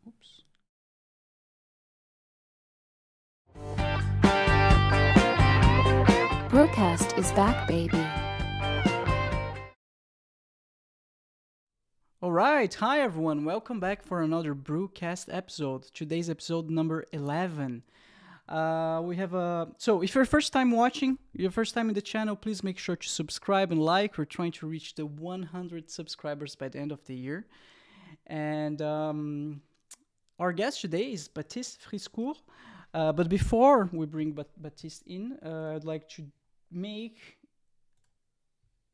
Oops. BruCast is back, baby. All right. Hi, everyone. Welcome back for another BruCast episode. Today's episode number 11. We have a... So, if you're first time watching, your first time in the channel, please make sure to subscribe and like. We're trying to reach the 100 subscribers by the end of the year. And our guest today is Baptiste Friscourt. But before we bring Baptiste in, I'd like to make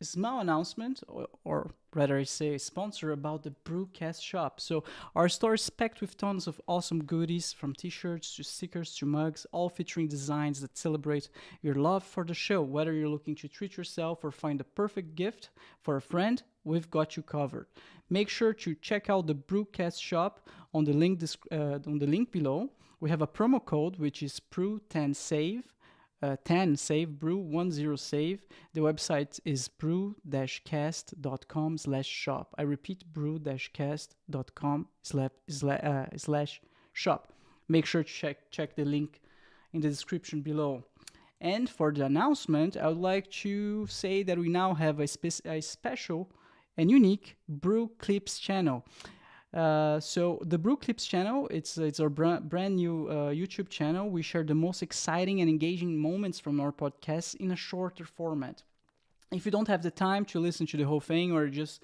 a small announcement, or rather I say sponsor, about the BruCast shop. So our store is packed with tons of awesome goodies, from t-shirts to stickers to mugs, all featuring designs that celebrate your love for the show. Whether you're looking to treat yourself or find the perfect gift for a friend, we've got you covered. Make sure to check out the BruCast shop on the link below. We have a promo code which is BRU10SAVE. 10 save brew 10 save. The website is bru-cast.com/shop. I repeat, bru-cast.com/shop. Make sure to check the link in the description below. And for the announcement, I would like to say that we now have a special and unique Brew Clips channel. So the Brew Clips channel, it's our brand new YouTube channel. We share the most exciting and engaging moments from our podcasts in a shorter format. If you don't have the time to listen to the whole thing, or just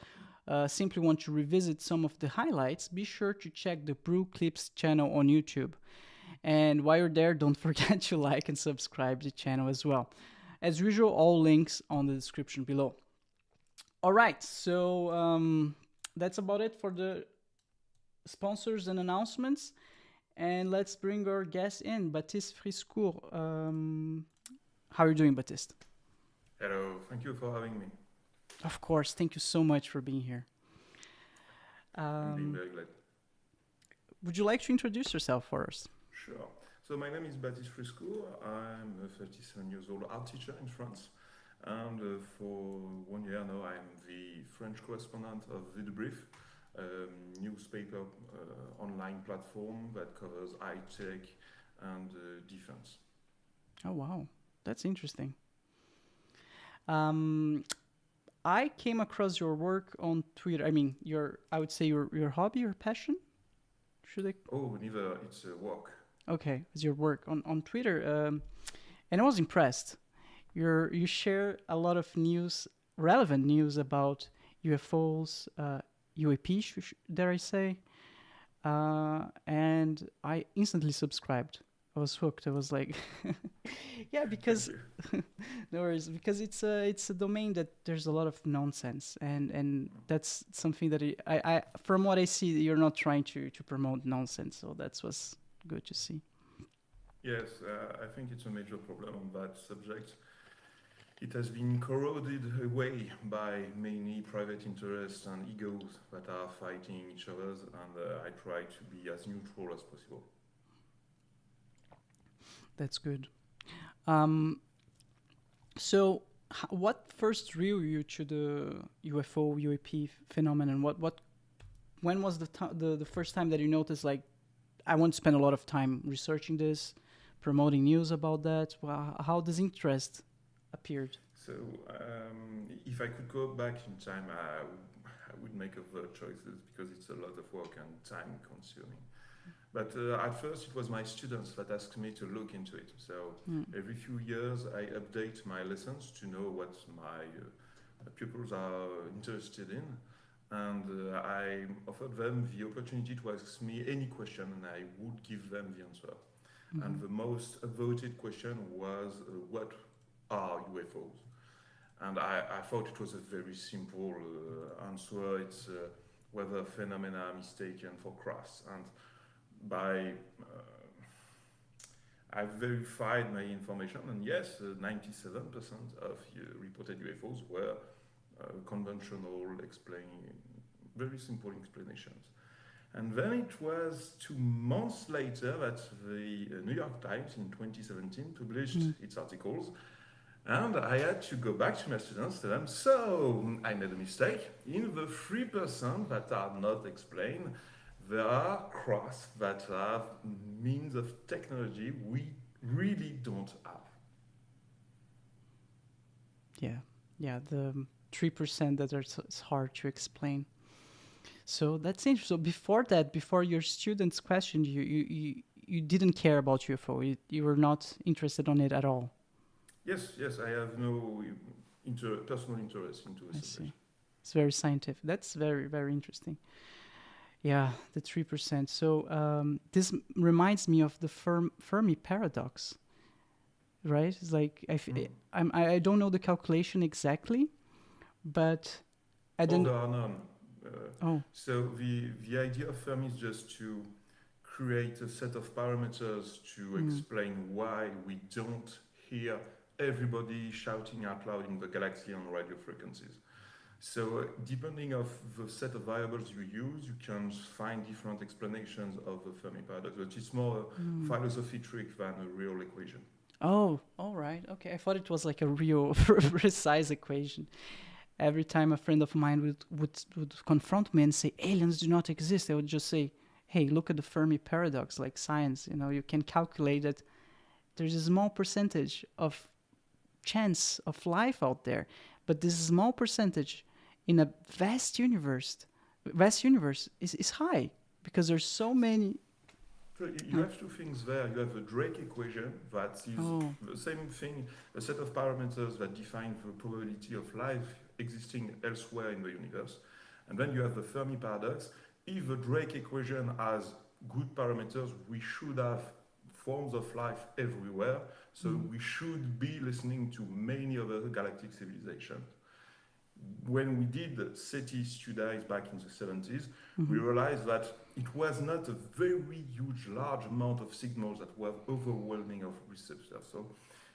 simply want to revisit some of the highlights, be sure to check the Brew Clips channel on YouTube. And while you're there, don't forget to like and subscribe to the channel as well. As usual, all links on the description below. All right, so that's about it for the sponsors and announcements, and let's bring our guest in, Baptiste Friscourt. How are you doing, Baptiste? Hello, thank you for having me. Of course, thank you so much for being here. I'm being very glad. Would you like to introduce yourself for us? Sure. So my name is Baptiste Friscourt. I'm a 37 years old art teacher in France, and for 1 year now I'm the French correspondent of The Brief, newspaper online platform that covers high tech and defense. Oh wow, that's interesting. I came across your work on Twitter. I mean, I would say your hobby, your passion. Should I? Oh, neither. It's work. Okay, it's your work on Twitter, and I was impressed. You share a lot of news, relevant news about UFOs. UAPs, dare I say, and I instantly subscribed. I was hooked. I was like, yeah, because no worries, because it's a domain that there's a lot of nonsense, and that's something that I from what I see, you're not trying to promote nonsense, so that was good to see. Yes, I think it's a major problem on that subject. It has been corroded away by many private interests and egos that are fighting each other, and I try to be as neutral as possible. That's good. So, what first drew you to the UFO UAP phenomenon? When was the first time that you noticed, like, I want to spend a lot of time researching this, promoting news about that? Well, how this interest appeared? So, if I could go back in time, I would make other choices because it's a lot of work and time consuming. But at first, it was my students that asked me to look into it. So every few years, I update my lessons to know what my pupils are interested in. And I offered them the opportunity to ask me any question, and I would give them the answer. Mm-hmm. And the most voted question was, what are UFOs? And I thought it was a very simple answer. It's whether phenomena are mistaken for crafts. And I verified my information, and yes, 97% of reported UFOs were conventional, very simple explanations. And then it was 2 months later that the New York Times in 2017 published its articles. And I had to go back to my students, tell them, so I made a mistake. In the 3% that are not explained, There are crafts that have means of technology we really don't have. Yeah, the 3% that it's hard to explain. So that's interesting. So before that, before your students questioned you, you didn't care about UFO. You were not interested on it at all. Yes, I have no personal interest into the I subject. see. It's very scientific. That's very, very interesting. Yeah, the 3%. So this reminds me of the Fermi paradox, right? It's like I don't know the calculation exactly, but I There didn't. are none. Oh, So the idea of Fermi is just to create a set of parameters to explain why we don't hear everybody shouting out loud in the galaxy on radio frequencies. So depending of the set of variables you use, you can find different explanations of the Fermi paradox, but it's more a philosophy trick than a real equation. Oh, all right. Okay, I thought it was like a real precise equation. Every time a friend of mine would confront me and say aliens do not exist, I would just say, "Hey, look at the Fermi paradox, like science. You know, you can calculate that there's a small percentage of chance of life out there, but this small percentage in a vast universe is high because there's so many." So you have two things there. You have the Drake equation that is the same thing, a set of parameters that define the probability of life existing elsewhere in the universe. And then you have the Fermi paradox. If the Drake equation has good parameters, we should have forms of life everywhere. So we should be listening to many other galactic civilizations. When we did SETI studies back in the 70s, we realized that it was not a very huge, large amount of signals that were overwhelming of receptors. So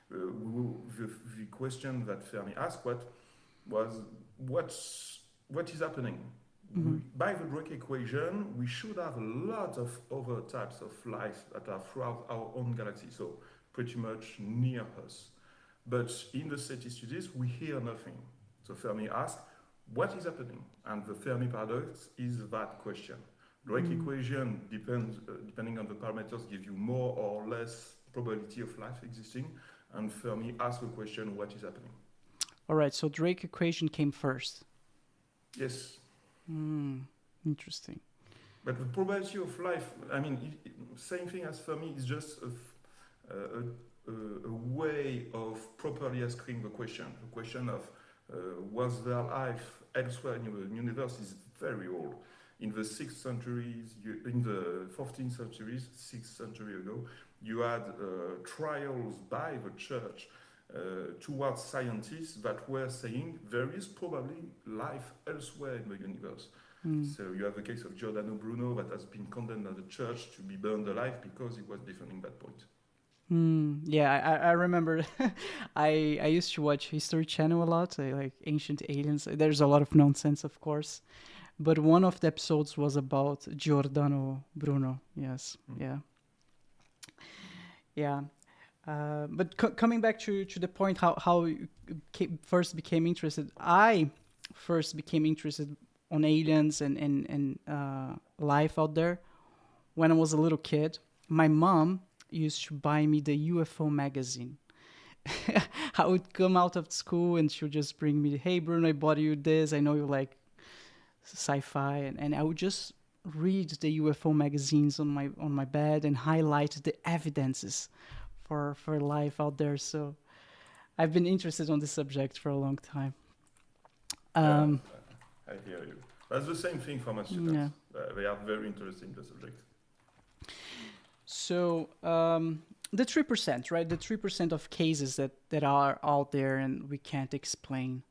the question that Fermi asked was what is happening? By the Drake equation, we should have a lot of other types of life that are throughout our own galaxy, so pretty much near us. But in the SETI studies, we hear nothing. So Fermi asked, what is happening? And the Fermi paradox is that question. Drake equation, depending on the parameters, give you more or less probability of life existing. And Fermi asked the question, what is happening? All right, so Drake equation came first. Yes. Interesting. But the probability of life, I mean, same thing as Fermi, is just a way of properly asking the question. The question of was there life elsewhere in the universe is very old. In the 6th centuries, in the 14th centuries, 6th century ago, you had trials by the church towards scientists that were saying there is probably life elsewhere in the universe. So you have the case of Giordano Bruno that has been condemned at the church to be burned alive because he was defending that point. Yeah, I remember. I used to watch History Channel a lot, like Ancient Aliens. There's a lot of nonsense, of course, but one of the episodes was about Giordano Bruno. Yes, yeah. But coming back to the point, how you first became interested. I first became interested on aliens and life out there when I was a little kid. My mom used to buy me the UFO magazine. I would come out of school and she would just bring me, "Hey Bruno, I bought you this. I know you like sci-fi," and I would just read the UFO magazines on my bed and highlight the evidences for life out there. So I've been interested on this subject for a long time. I hear you. That's the same thing for my students. They are very interested in the subject. So the 3%, right? The 3% of cases that are out there and we can't explain.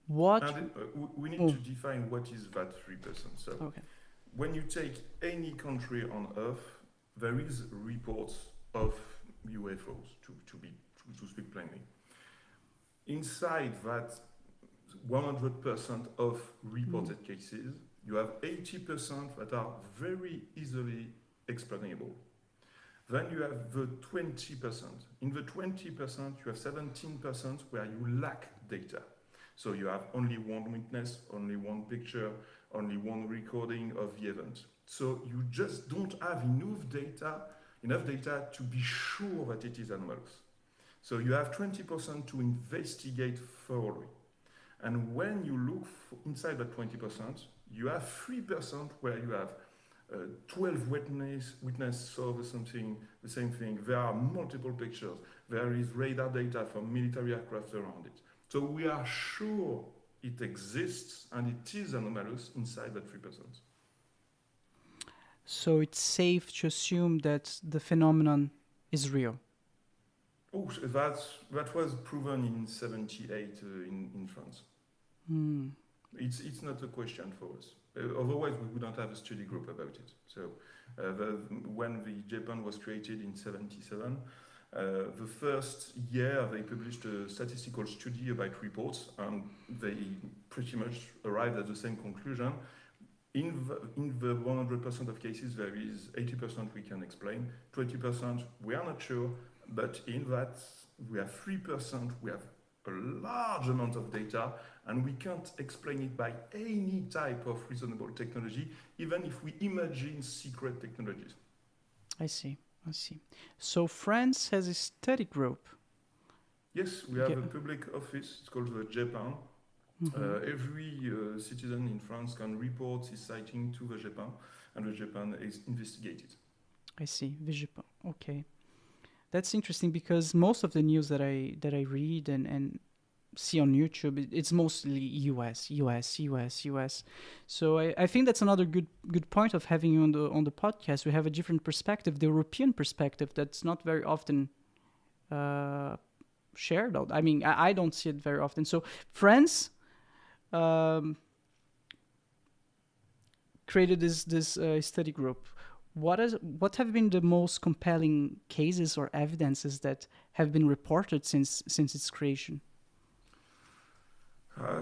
What? And we need to define what is that 3%. So when you take any country on Earth, there is reports of UFOs, to speak plainly. Inside that 100% of reported cases, you have 80% that are very easily explainable. Then you have the 20%. In the 20%, you have 17% where you lack data. So you have only one witness, only one picture, only one recording of the event. So you just don't have enough data to be sure that it is anomalous. So you have 20% to investigate thoroughly. And when you look inside that 20%, you have 3% where you have 12 witness saw the same thing. There are multiple pictures. There is radar data from military aircraft around it. So we are sure it exists and it is anomalous inside that 3%. So it's safe to assume that the phenomenon is real. Oh, that was proven in 78 in France. It's not a question for us. Otherwise, we wouldn't have a study group about it. So, when the Japan was created in 77, the first year they published a statistical study about reports, and they pretty much arrived at the same conclusion. In the 100% of cases, there is 80% we can explain, 20% we are not sure, but in that we have 3%, we have a large amount of data, and we can't explain it by any type of reasonable technology, even if we imagine secret technologies. I see. So France has a study group. Yes, we have a public office, it's called the Japan. Every citizen in France can report his sighting to the Japan, and the Japan is investigated. I see, the Japan. Okay. That's interesting because most of the news that I read and see on YouTube, it's mostly US. So I think that's another good point of having you on the podcast. We have a different perspective, the European perspective, that's not very often shared out. I mean, I don't see it very often. So France created this study group. What have been the most compelling cases or evidences that have been reported since its creation?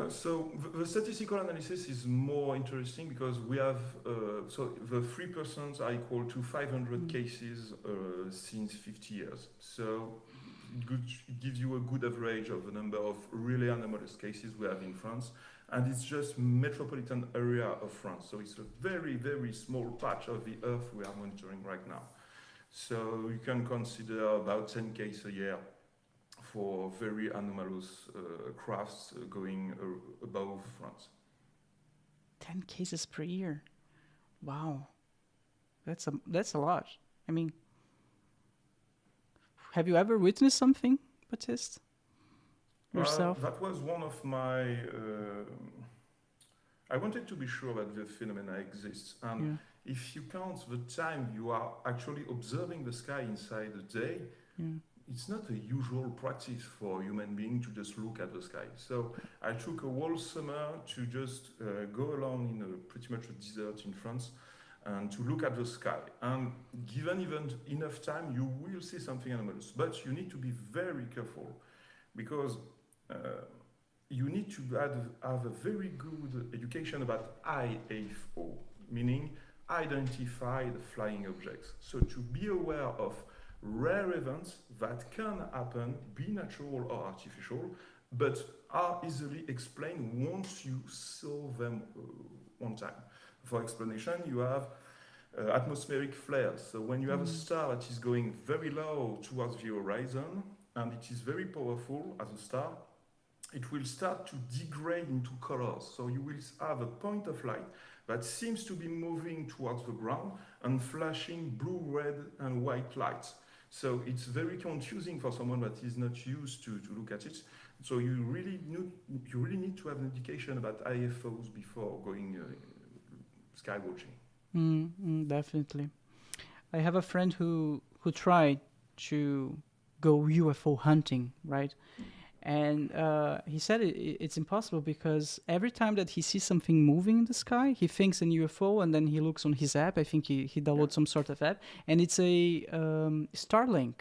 So the statistical analysis is more interesting because we have so the 3% are equal to 500 cases since 50 years. So it gives you a good average of the number of really anomalous cases we have in France. And it's just metropolitan area of France. So it's a very, very small patch of the Earth we are monitoring right now. So you can consider about 10 cases a year for very anomalous crafts going above France. 10 cases per year. Wow. That's a lot. I mean, have you ever witnessed something, Baptiste? Yourself? That was one of my... I wanted to be sure that the phenomena exists. And if you count the time you are actually observing the sky inside a day, it's not a usual practice for a human being to just look at the sky. So I took a whole summer to just go along in pretty much a desert in France and to look at the sky. And given even enough time, you will see something anomalous. But you need to be very careful because you need to have a very good education about IFO, meaning identified flying objects. So to be aware of rare events that can happen, be natural or artificial, but are easily explained once you saw them one time. For explanation, you have atmospheric flares. So when you have a star that is going very low towards the horizon, and it is very powerful as a star, it will start to degrade into colors. So you will have a point of light that seems to be moving towards the ground and flashing blue, red, and white lights. So it's very confusing for someone that is not used to look at it. So you really need to have an education about IFOs before going sky watching. Definitely. I have a friend who tried to go UFO hunting, right? And he said it's impossible because every time that he sees something moving in the sky, he thinks an UFO, and then he looks on his app. I think he downloads some sort of app, and it's a Starlink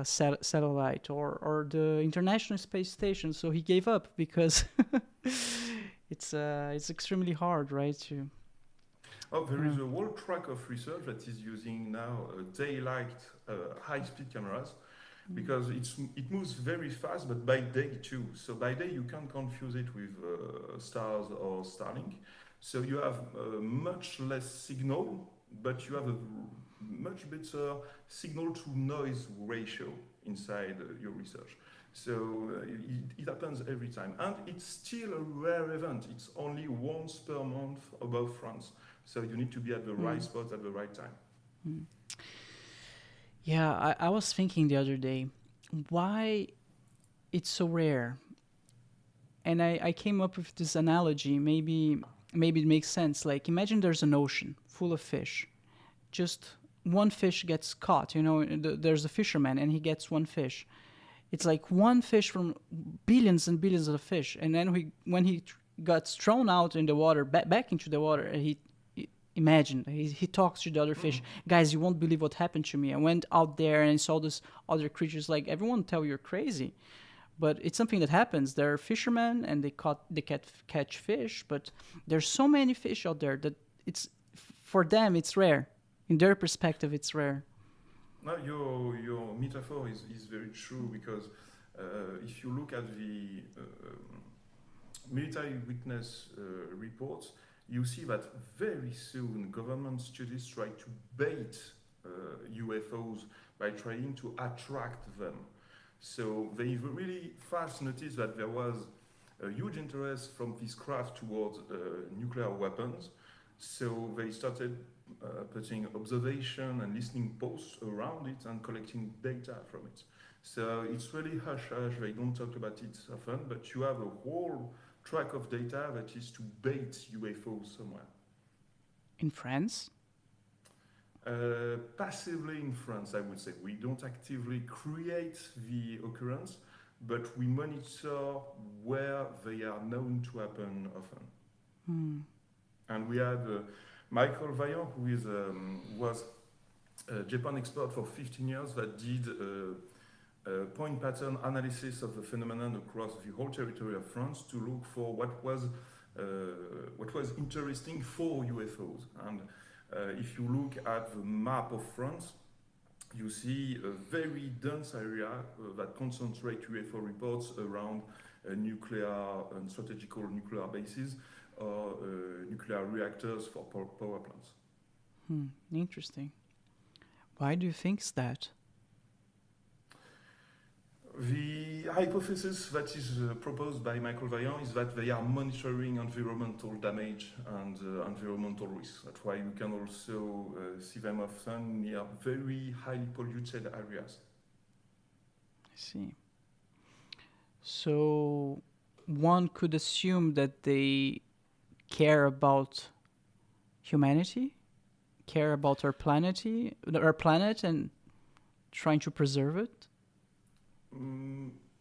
satellite or the International Space Station. So he gave up because it's extremely hard, right? There is a whole track of research that is using now daylight high-speed cameras. Because it moves very fast, but by day too. So by day you can't confuse it with stars or Starlink. So you have much less signal, but you have a much better signal to noise ratio inside your research. So it happens every time. And it's still a rare event. It's only once per month above France. So you need to be at the right spot at the right time. Mm. Yeah, I was thinking the other day, why it's so rare. And I came up with this analogy. Maybe it makes sense. Like, imagine there's an ocean full of fish. Just one fish gets caught. There's a fisherman and he gets one fish. It's like one fish from billions and billions of fish. And then when he got thrown out in the water, back into the water, he talks to the other fish. Guys, you won't believe what happened to me. I went out there and saw this other creatures. Like, everyone tell you're crazy. But it's something that happens. There are fishermen and they catch fish, but there's so many fish out there that for them it's rare. In their perspective, it's rare. No, your metaphor is very true, because if you look at the military witness reports, you see that very soon government studies try to bait UFOs by trying to attract them. So they really fast noticed that there was a huge interest from this craft towards nuclear weapons. So they started putting observation and listening posts around it and collecting data from it. So it's really hush-hush. They don't talk about it often, but you have a whole track of data that is to bait UFOs somewhere. In France? Passively in France, I would say. We don't actively create the occurrence, but we monitor where they are known to happen often. And we had Michael Vaillant, who was a Japan expert for 15 years, that did a point pattern analysis of the phenomenon across the whole territory of France to look for what was interesting for UFOs. And if you look at the map of France, you see a very dense area that concentrate UFO reports around nuclear and strategical nuclear bases or nuclear reactors for power plants. Interesting. Why do you think that? The hypothesis that is proposed by Michael Vaillant is that they are monitoring environmental damage and environmental risks. That's why you can also see them often near very highly polluted areas. I see. So one could assume that they care about humanity, care about our planet and trying to preserve it?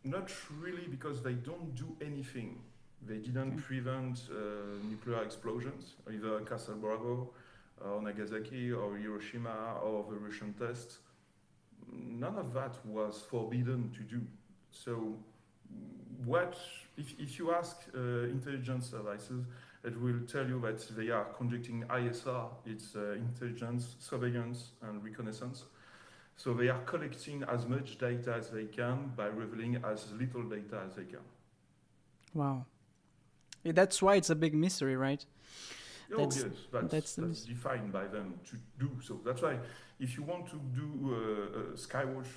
Not really, because they don't do anything. They didn't prevent nuclear explosions, either Castle Bravo, or Nagasaki, or Hiroshima, or the Russian tests. None of that was forbidden to do. So, if you ask intelligence services, it will tell you that they are conducting ISR, it's intelligence, surveillance, and reconnaissance. So they are collecting as much data as they can by revealing as little data as they can. Wow. Yeah, that's why it's a big mystery, right? Yes, that's defined by them to do so. That's why if you want to do skywatch,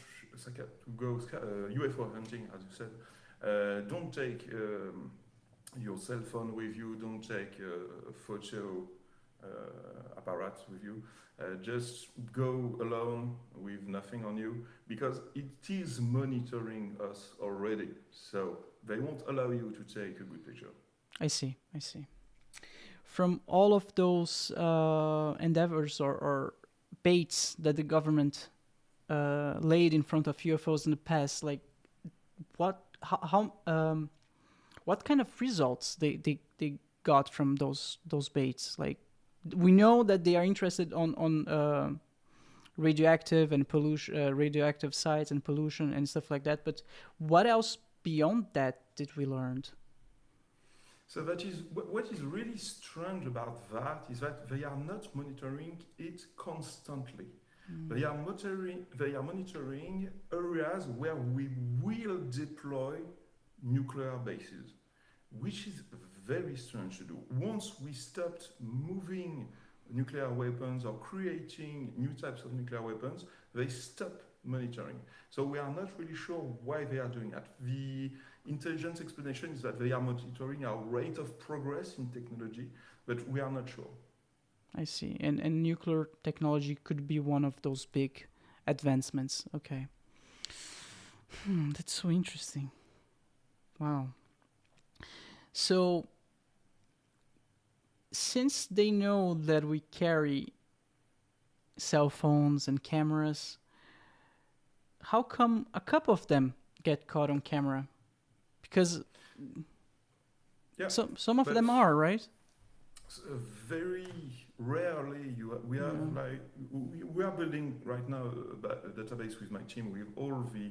UFO hunting, as you said, don't take your cell phone with you, don't take a photo apparatus with you. Just go alone with nothing on you, because it is monitoring us already. So they won't allow you to take a good picture. I see. From all of those endeavors or baits that the government laid in front of UFOs in the past, like what kind of results they got from those baits? Like, we know that they are interested on radioactive and pollution, radioactive sites and pollution and stuff like that. But what else beyond that did we learn? So that is what is really strange about that is that they are not monitoring it constantly. They are monitoring areas where we will deploy nuclear bases, which is very strange to do. Once we stopped moving nuclear weapons or creating new types of nuclear weapons, they stopped monitoring. So we are not really sure why they are doing that. The intelligence explanation is that they are monitoring our rate of progress in technology, but we are not sure. I see. And nuclear technology could be one of those big advancements. Okay. That's so interesting. Wow. So, since they know that we carry cell phones and cameras, how come a couple of them get caught on camera? Because some of them are, right? Very rarely we have we are building right now a database with my team with all the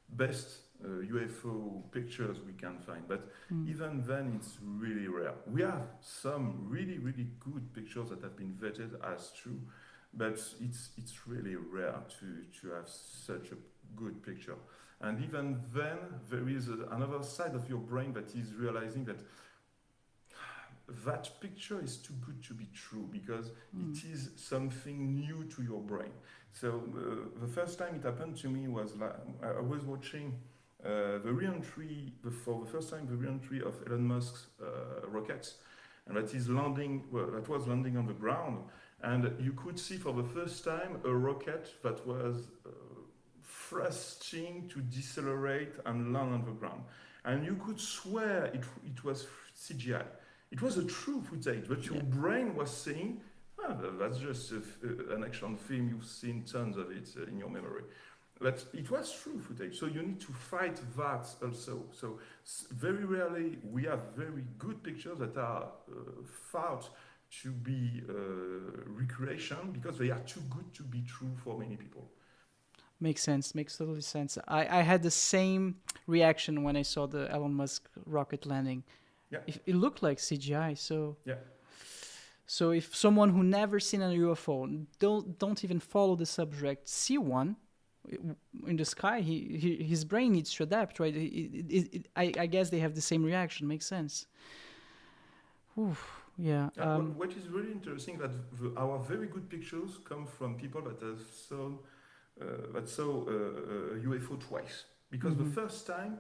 best UFO pictures we can find, but even then it's really rare. We have some really good pictures that have been vetted as true, but it's really rare to have such a good picture. And even then there is another side of your brain that is realizing that that picture is too good to be true because it is something new to your brain. So the first time it happened to me was like I was watching the re-entry for the first time the re-entry of Elon Musk's rockets, and that was landing on the ground, and you could see for the first time a rocket that was thrusting to decelerate and land on the ground, and you could swear it was CGI. It was a true footage, but your brain was saying, that's just an action film, you've seen tons of it in your memory. But it was true footage, so you need to fight that also. So very rarely we have very good pictures that are thought to be recreation because they are too good to be true for many people. Makes sense. Makes totally sense. I had the same reaction when I saw the Elon Musk rocket landing. Yeah. It looked like CGI. So yeah. So if someone who never seen a UFO, don't even follow the subject, see one in the sky, his brain needs to adapt, right? I guess they have the same reaction. Makes sense. Oof, yeah. What is really interesting that our very good pictures come from people that saw a UFO twice, because the first time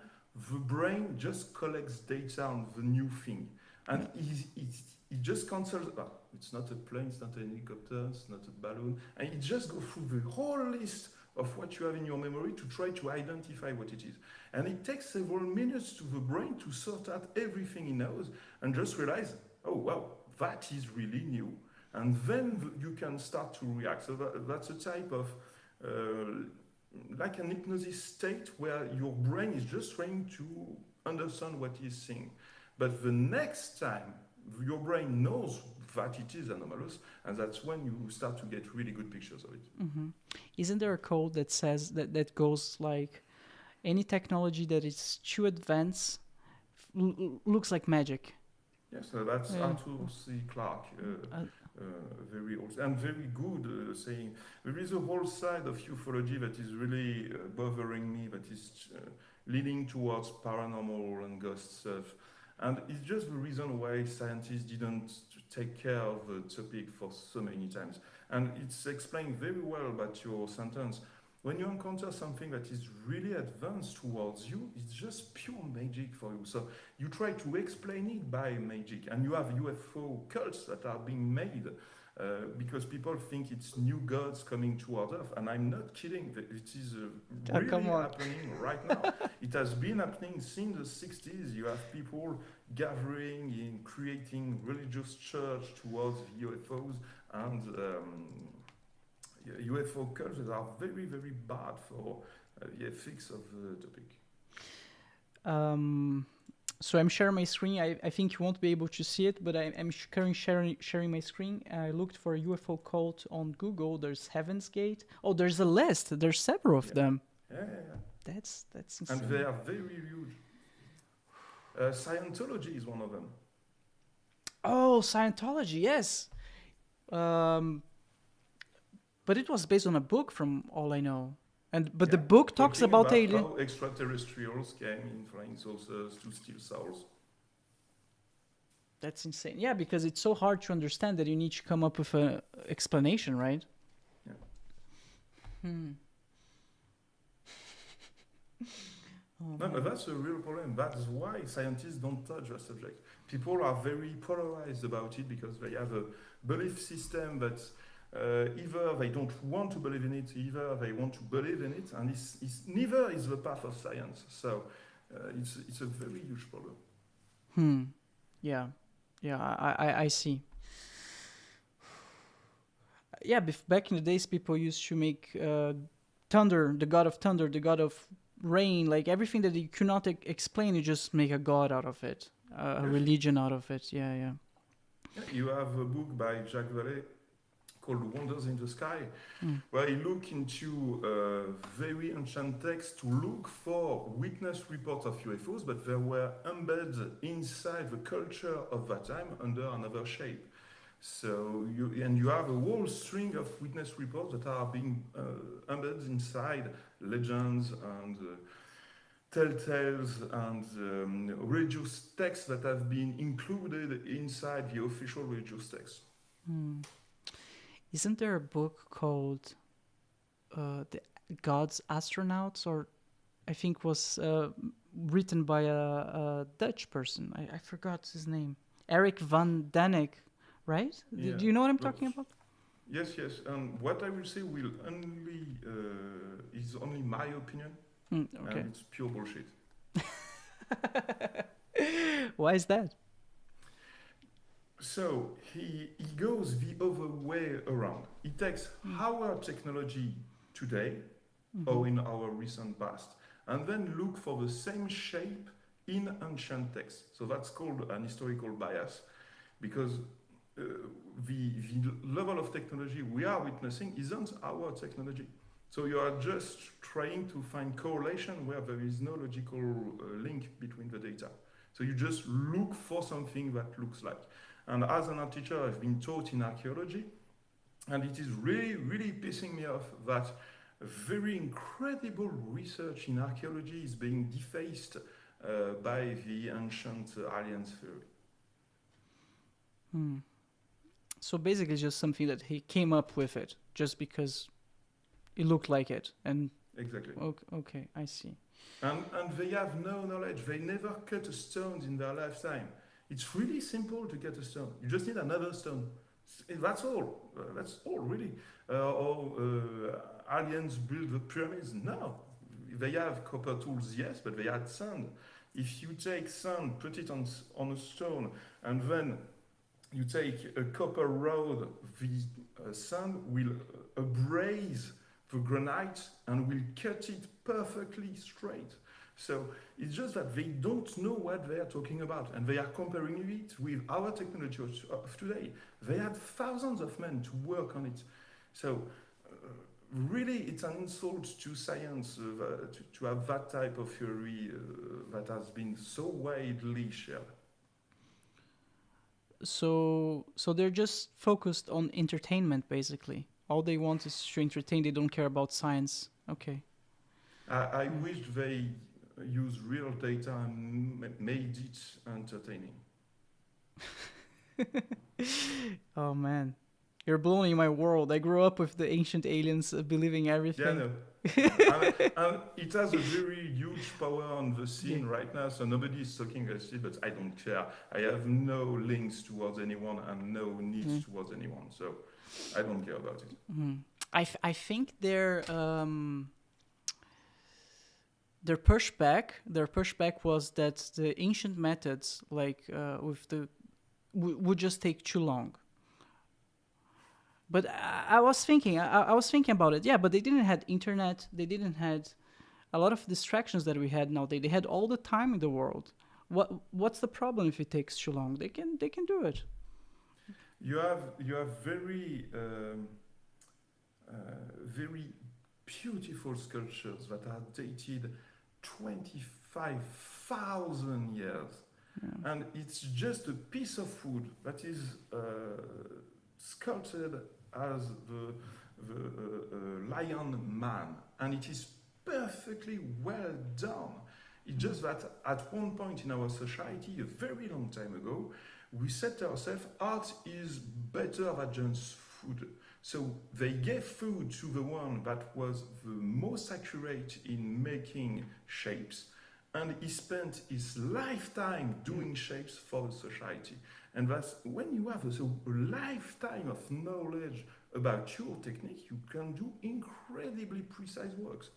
the brain just collects data on the new thing, and it just cancels. It's not a plane, it's not a helicopter, it's not a balloon, and it just goes through the whole list of what you have in your memory to try to identify what it is. And it takes several minutes to the brain to sort out everything it knows and just realize, oh, wow, that is really new. And then you can start to react. So that's a type of, like an hypnosis state where your brain is just trying to understand what it's seeing. But the next time, your brain knows that it is anomalous, and that's when you start to get really good pictures of it. Mm-hmm. Isn't there a code that says that goes like, any technology that is too advanced looks like magic? Yes, that's Arthur C. Clarke, very old and very good saying. There is a whole side of ufology that is really bothering me, that is leading towards paranormal and ghost stuff. And it's just the reason why scientists didn't take care of the topic for so many times. And it's explained very well about your sentence. When you encounter something that is really advanced towards you, it's just pure magic for you. So you try to explain it by magic. And you have UFO cults that are being made because people think it's new gods coming toward Earth. And I'm not kidding. It is really happening right now. It has been happening since the 60s. You have people gathering in creating religious church towards UFOs, and UFO cults are very, very bad for the ethics of the topic. So I'm sharing my screen. I think you won't be able to see it, but I'm sharing my screen. I looked for a UFO cult on Google. There's Heaven's Gate. Oh, there's a list. There's several of them. Yeah. That's insane. And they are very huge. Scientology is one of them. Oh, Scientology, yes. But it was based on a book, from all I know. But the book talks about alien. How extraterrestrials came in flying saucers to steal souls. That's insane. Yeah, because it's so hard to understand that you need to come up with an explanation, right? Yeah. No, but that's a real problem. That's why scientists don't touch the subject. People are very polarized about it because they have a belief system that either they don't want to believe in it, either they want to believe in it, and neither is the path of science. So it's a very huge problem. Yeah, I see. Yeah, back in the days, people used to make thunder, the god of thunder, the god of rain, like everything that you could not explain, you just make a god out of it, a religion out of it. Yeah. You have a book by Jacques Vallée called Wonders in the Sky, where he look into very ancient texts to look for witness reports of UFOs, but they were embedded inside the culture of that time under another shape. So you have a whole string of witness reports that are being embedded inside legends and telltales and religious texts that have been included inside the official religious texts. Isn't there a book called The God's Astronauts, or I think was written by a Dutch person? I forgot his name. Eric van Danick, right? Yeah. Do you know what I'm talking about? Yes. What I will say is only my opinion, okay. and it's pure bullshit. Why is that? So he goes the other way around. He takes our technology today or in our recent past, and then look for the same shape in ancient texts. So that's called an historical bias, because the level of technology we are witnessing isn't our technology. So you are just trying to find correlation where there is no logical link between the data. So you just look for something that looks like. And as an art teacher, I've been taught in archaeology, and it is really, really pissing me off that very incredible research in archaeology is being defaced by the ancient aliens theory. So basically just something that he came up with it, just because it looked like it. And Exactly. Okay, I see. And they have no knowledge. They never cut a stone in their lifetime. It's really simple to get a stone. You just need another stone. That's all. That's all, really. Aliens build the pyramids? No. They have copper tools, yes, but they had sand. If you take sand, put it on a stone, and then you take a copper rod, the sand will abrase the granite and will cut it perfectly straight. So it's just that they don't know what they are talking about, and they are comparing it with our technology of today. They had thousands of men to work on it. So really, it's an insult to science to have that type of theory that has been so widely shared. So they're just focused on entertainment, basically. All they want is to entertain. They don't care about science. Okay. I wish they used real data and made it entertaining. Oh man, you're blowing my world. I grew up with the ancient aliens believing everything. Yeah, no. and it has a very huge power on the scene right now, so nobody is talking about it, but I don't care. I have no links towards anyone and no needs towards anyone, so I don't care about it. I think their pushback was that the ancient methods, like would just take too long. But I was thinking about it. Yeah, but they didn't have internet. They didn't have a lot of distractions that we had nowadays. They had all the time in the world. What's the problem if it takes too long? They can do it. You have very very beautiful sculptures that are dated 25,000 years, and it's just a piece of wood that is sculpted as the lion man, and it is perfectly well done. It's just that at one point in our society, a very long time ago, we said to ourselves, art is better than just food. So they gave food to the one that was the most accurate in making shapes, and he spent his lifetime doing shapes for the society. And that's when you have a lifetime of knowledge about your technique, you can do incredibly precise works.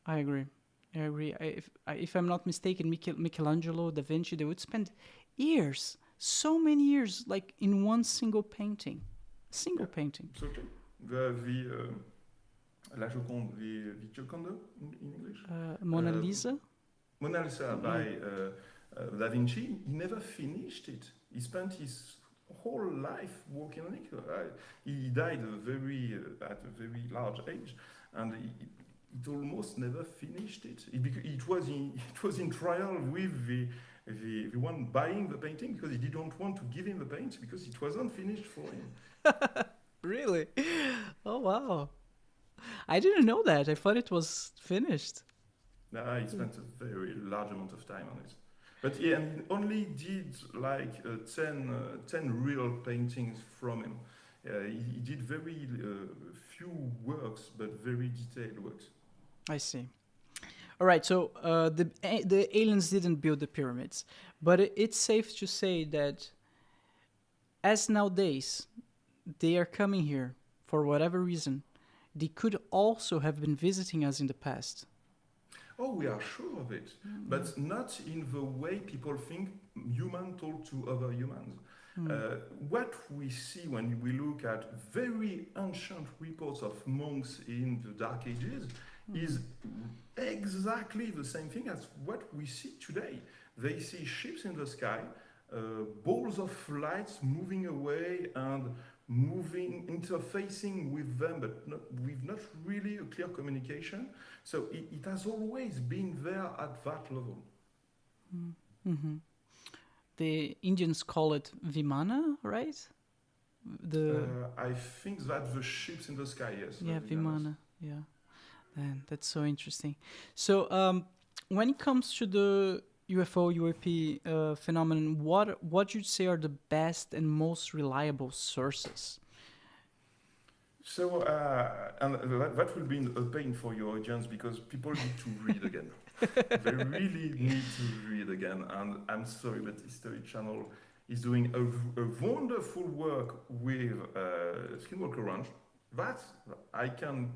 I agree. If I'm not mistaken, Michelangelo, Da Vinci, they would spend years, so many years, like in one single painting. Painting. Absolutely. La Joconde, the Gioconda in English? Mona Lisa? Mona Lisa by Da Vinci, he never finished it. He spent his whole life working on it. He died at a very large age, and it almost never finished it. It was in trial with the one buying the painting, because he didn't want to give him the paint because it wasn't finished for him. Really? Oh, wow. I didn't know that. I thought it was finished. No, he spent a very large amount of time on it. But yeah, and he only did like 10 real paintings from him. He did very few works, but very detailed works. I see. All right, so the aliens didn't build the pyramids, but it's safe to say that as nowadays they are coming here for whatever reason, they could also have been visiting us in the past. Oh, we are sure of it, but not in the way people think human talk to other humans. What we see when we look at very ancient reports of monks in the Dark Ages is exactly the same thing as what we see today. They see ships in the sky, balls of lights moving away and interfacing with them, but with not really a clear communication. So it has always been there at that level. Mm-hmm. The Indians call it Vimana, right? I think that the ships in the sky, yes. Yeah, Vimana. Yeah, and that's so interesting. So when it comes to the UFO, UAP phenomenon, what you'd say are the best and most reliable sources? So, and that will be a pain for your audience, because people need to read again. They really need to read again. And I'm sorry, but History Channel is doing a wonderful work with Skinwalker Ranch. That I can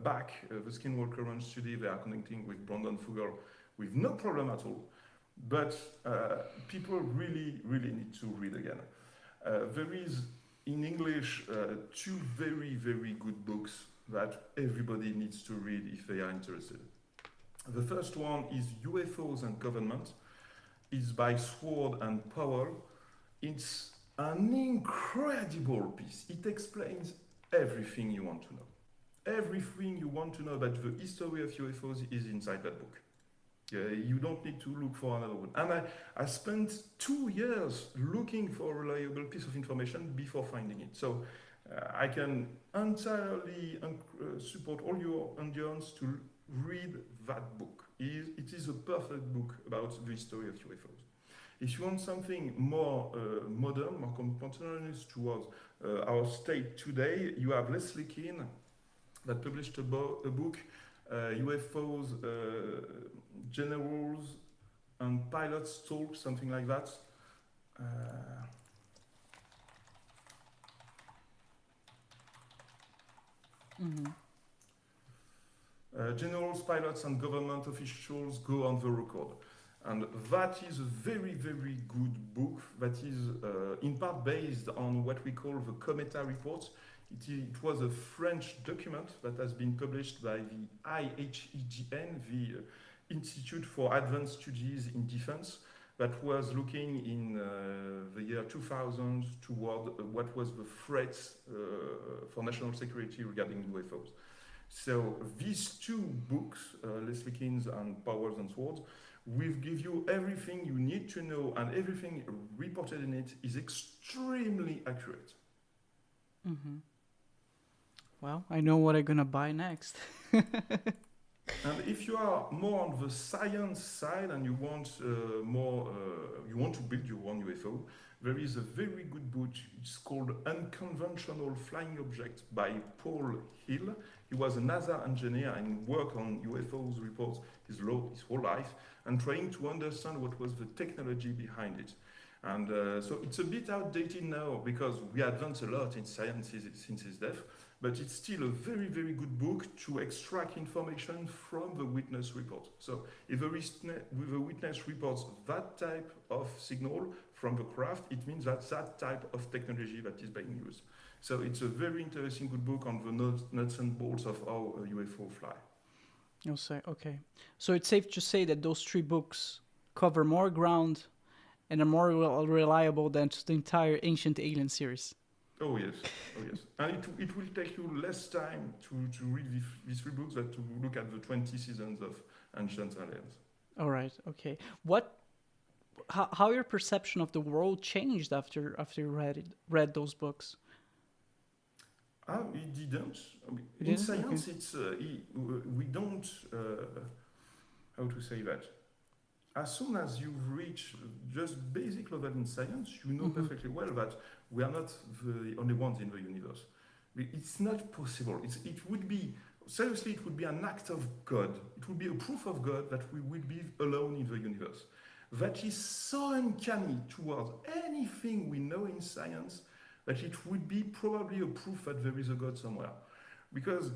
back the Skinwalker Ranch study. They are connecting with Brandon Fugel with no problem at all. But people really, really need to read again. There is, in English, two very, very good books that everybody needs to read if they are interested. The first one is UFOs and Government. It's by Sword and Powell. It's an incredible piece. It explains everything you want to know. Everything you want to know about the history of UFOs is inside that book. You don't need to look for another one. And I spent 2 years looking for a reliable piece of information before finding it. So I can entirely support all your audience to read that book. It is a perfect book about the history of UFOs. If you want something more modern, more contemporaneous towards our state today, you have Leslie Keane that published a book, UFOs, Generals and Pilots Talk, something like that. Generals, pilots, and government officials go on the record. And that is a very, very good book that is in part based on what we call the Cometa reports. It was a French document that has been published by the IHEGN, the Institute for Advanced Studies in Defense, that was looking in the year 2000 toward what was the threats for national security regarding UFOs. So these two books, Leslie Keane's and Powers and Swords, will give you everything you need to know, and everything reported in it is extremely accurate. Mm-hmm. Well, I know what I'm gonna buy next. And if you are more on the science side and you want you want to build your own UFO, there is a very good book. It's called Unconventional Flying Objects by Paul Hill. He was a NASA engineer and worked on UFOs reports his whole life and trying to understand what was the technology behind it. And so it's a bit outdated now because we advance a lot in science since his death, but it's still a very, very good book to extract information from the witness report. So if the witness reports that type of signal from the craft, it means that type of technology that is being used. So it's a very interesting good book on the nuts and bolts of how a UFO fly. You'll say, okay. So it's safe to say that those 3 books cover more ground and are more reliable than the entire Ancient Alien series. Oh yes, and it will take you less time to read these 3 books than to look at the 20 seasons of Ancient Aliens. All right, okay. How your perception of the world changed after you read those books? It didn't. I mean, It in didn't? science, Okay. we don't. How to say that? As soon as you've reached just basic level in science, you know perfectly well that we are not the only ones in the universe. It's not possible. It would be an act of God. It would be a proof of God that we will be alone in the universe. That is so uncanny towards anything we know in science that it would be probably a proof that there is a God somewhere. Because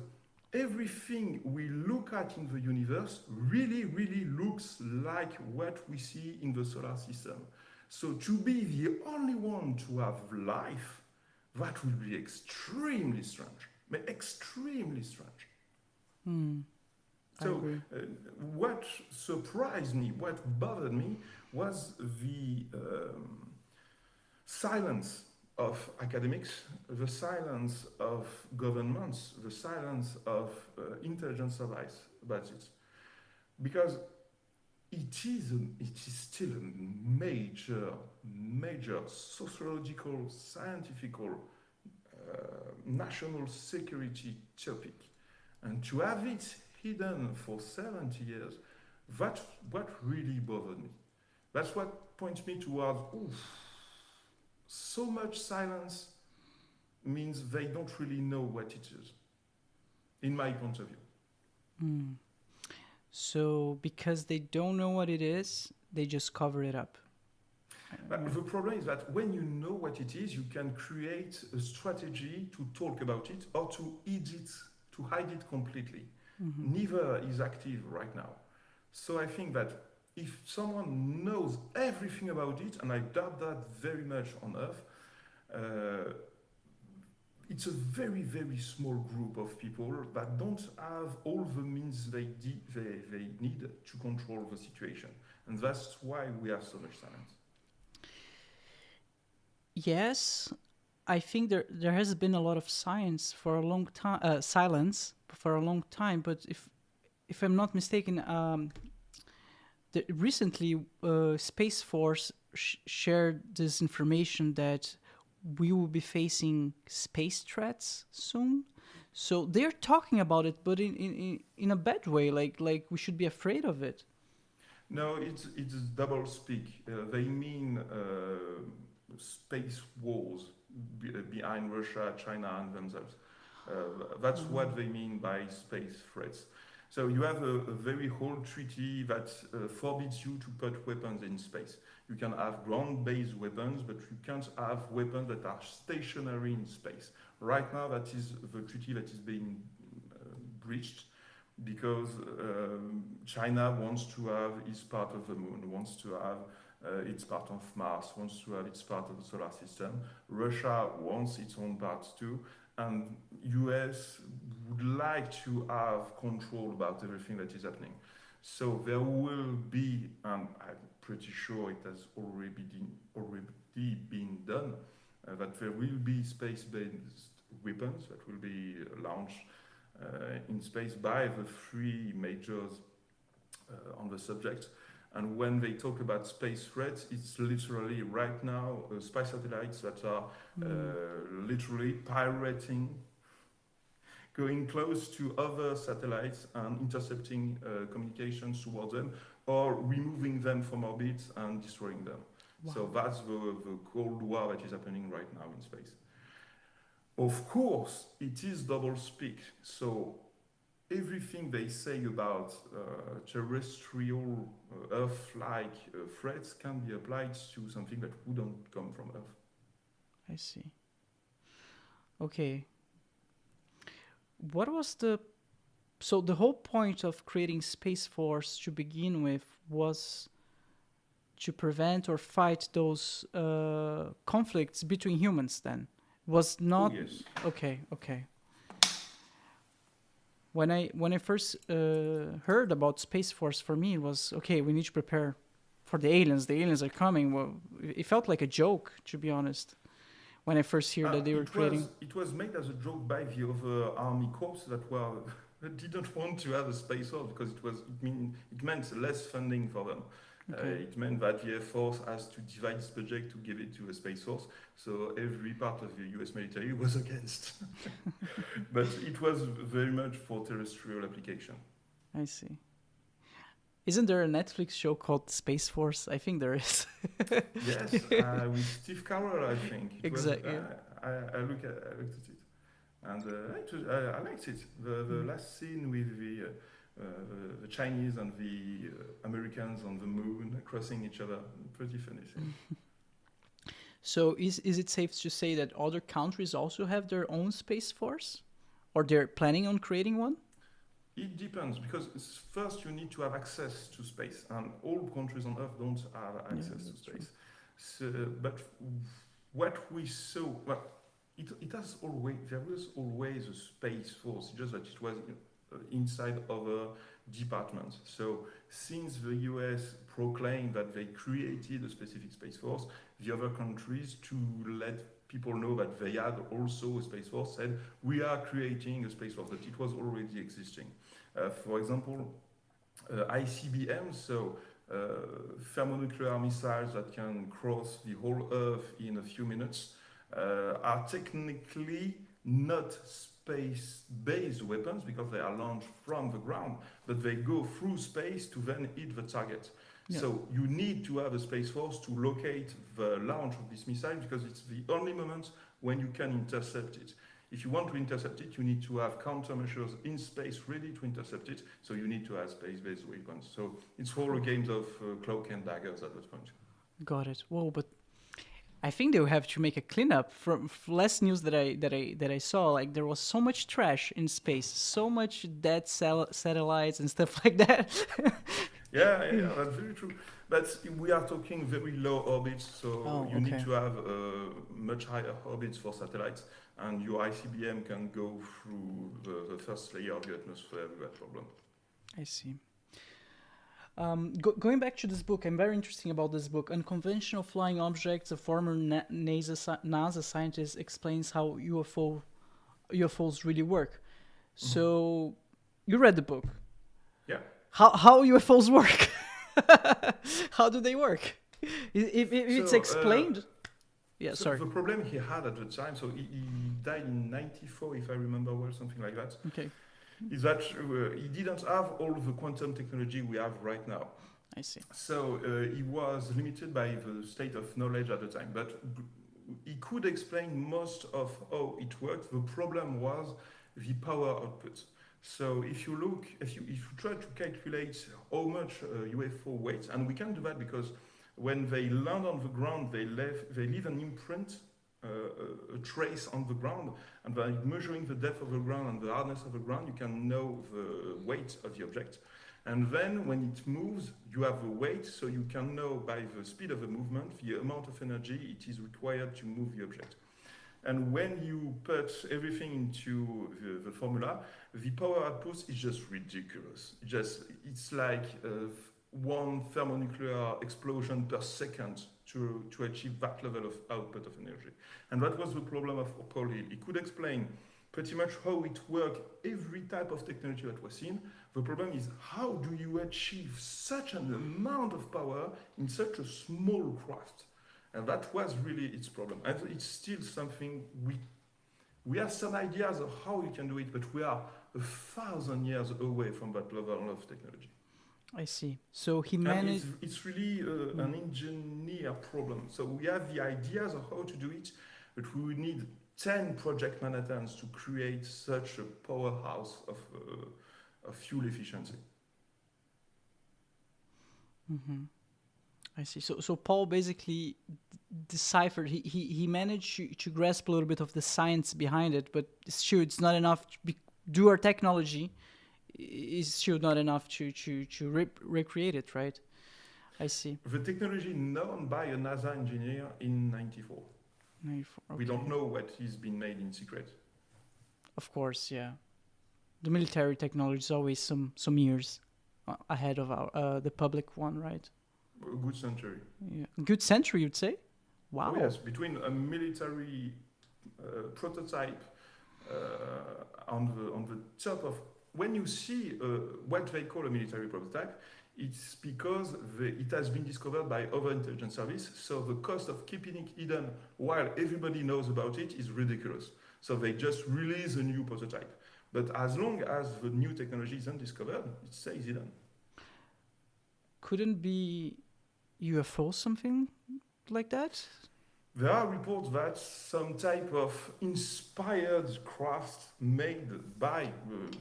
everything we look at in the universe really, really looks like what we see in the solar system. So to be the only one to have life, that would be extremely strange. Extremely strange. I agree. What surprised me, what bothered me, was the silence of academics, the silence of governments, the silence of intelligence service about it. Because it is still a major sociological, scientific, national security topic. And to have it hidden for 70 years, that's what really bothered me. That's what points me towards, so much silence means they don't really know what it is, in my point of view. So because they don't know what it is, they just cover it up. But the problem is that when you know what it is, you can create a strategy to talk about it or to hide it completely. Neither is active right now. So I think that if someone knows everything about it, and I doubt that very much on Earth, it's a very, very small group of people that don't have all the means they need to control the situation. And that's why we have so much silence. Yes, I think there has been a lot of science for a long time, silence for a long time. But if I'm not mistaken, recently Space Force shared this information that we will be facing space threats soon. So they're talking about it, but in a bad way, like we should be afraid of it. No, it's double speak. They mean space wars behind Russia, China, and themselves. That's what they mean by space threats. So you have a very old treaty that forbids you to put weapons in space. You can have ground-based weapons, but you can't have weapons that are stationary in space. Right now, that is the treaty that is being breached because China wants to have its part of the moon, wants to have its part of Mars, wants to have its part of the solar system. Russia wants its own parts too. And US would like to have control about everything that is happening. So there will be, and I'm pretty sure it has already been done, that there will be space-based weapons that will be launched in space by the 3 majors on the subject. And when they talk about space threats, it's literally right now spy satellites that are literally pirating going close to other satellites and intercepting communications towards them, or removing them from orbit and destroying them. Wow. So that's the Cold War that is happening right now in space. Of course, it is double speak. So everything they say about terrestrial, Earth-like threats can be applied to something that wouldn't come from Earth. I see. Okay. What was so the whole point of creating Space Force to begin with was to prevent or fight those conflicts between humans then? Was not... Oh, yes. Okay. When I first heard about Space Force, for me it was, okay, we need to prepare for the aliens. The aliens are coming. Well, it felt like a joke, to be honest, when I first heard that they were creating... It was made as a joke by the other army corps that didn't want to have a Space Force because it meant less funding for them. Okay. It meant that the Air Force has to divide its budget to give it to a Space Force, so every part of the US military was against. But it was very much for terrestrial application. I see. Isn't there a Netflix show called Space Force? I think there is. Yes, with Steve Carell, I think. Exactly. I looked at it, and I liked it. The last scene with the Chinese and the Americans on the moon crossing each other, pretty funny scene. So is it safe to say that other countries also have their own Space Force? Or they're planning on creating one? It depends, because first you need to have access to space, and all countries on Earth don't have access to space. So, but what we saw, well, there was always a Space Force, just that it was inside other departments. So since the US proclaimed that they created a specific Space Force, the other countries, to let people know that they had also a Space Force, said, we are creating a Space Force, but it was already existing. For example, ICBM, so thermonuclear missiles that can cross the whole Earth in a few minutes, are technically not space-based weapons because they are launched from the ground, but they go through space to then hit the target. Yeah. So you need to have a Space Force to locate the launch of this missile because it's the only moment when you can intercept it. If you want to intercept it, you need to have countermeasures in space ready to intercept it, so you need to have space-based weapons. So it's all a game of cloak and daggers at that point. Got it. Whoa, but I think they will have to make a cleanup. From last news that I saw, like there was so much trash in space, so much dead satellites and stuff like that. Yeah, that's very true. But we are talking very low orbits, so you need to have much higher orbits for satellites, and your ICBM can go through the first layer of the atmosphere without problem. I see. Going back to this book, I'm very interested about this book. Unconventional Flying Objects, a former NASA scientist explains how UFOs really work. Mm-hmm. So, you read the book. Yeah. How UFOs work? How do they work? If it's explained... sorry. The problem he had at the time, so he died in 94, if I remember well, something like that. Okay. Is that he didn't have all the quantum technology we have right now. I see. So he was limited by the state of knowledge at the time, but he could explain most of how it worked. The problem was the power output. So if you try to calculate how much UFO weighs, and we can do that because when they land on the ground, they leave an imprint, a trace on the ground, and by measuring the depth of the ground and the hardness of the ground, you can know the weight of the object. And then when it moves, you have the weight, so you can know by the speed of the movement the amount of energy it is required to move the object. And when you put everything into the formula, the power output is just ridiculous. It's like one thermonuclear explosion per second to achieve that level of output of energy. And that was the problem of Paul Hill. He could explain pretty much how it worked, every type of technology that was seen. The problem is, how do you achieve such an amount of power in such a small craft? And that was really its problem. And it's still something We have some ideas of how you can do it, but we are 1,000 years away from that level of technology. I see. So he And managed. it's really an engineer problem. So we have the ideas of how to do it, but we would need 10 project Manhattans to create such a powerhouse of fuel efficiency. I see. So Paul basically deciphered. He managed to grasp a little bit of the science behind it, but still, it's not enough. Do our technology is still not enough to recreate it, right? I see. The technology known by a NASA engineer in 94. 94. Okay. We don't know what has been made in secret. Of course, yeah. The military technology is always some years ahead of the public one, right? A good century. Yeah. Good century, you'd say? Wow. Oh, yes, between a military prototype on the top of... When you see what they call a military prototype, it's because it has been discovered by other intelligence service, so the cost of keeping it hidden while everybody knows about it is ridiculous. So they just release a new prototype. But as long as the new technology isn't discovered, it stays hidden. Couldn't be UFO something like that? There are reports that some type of inspired craft made by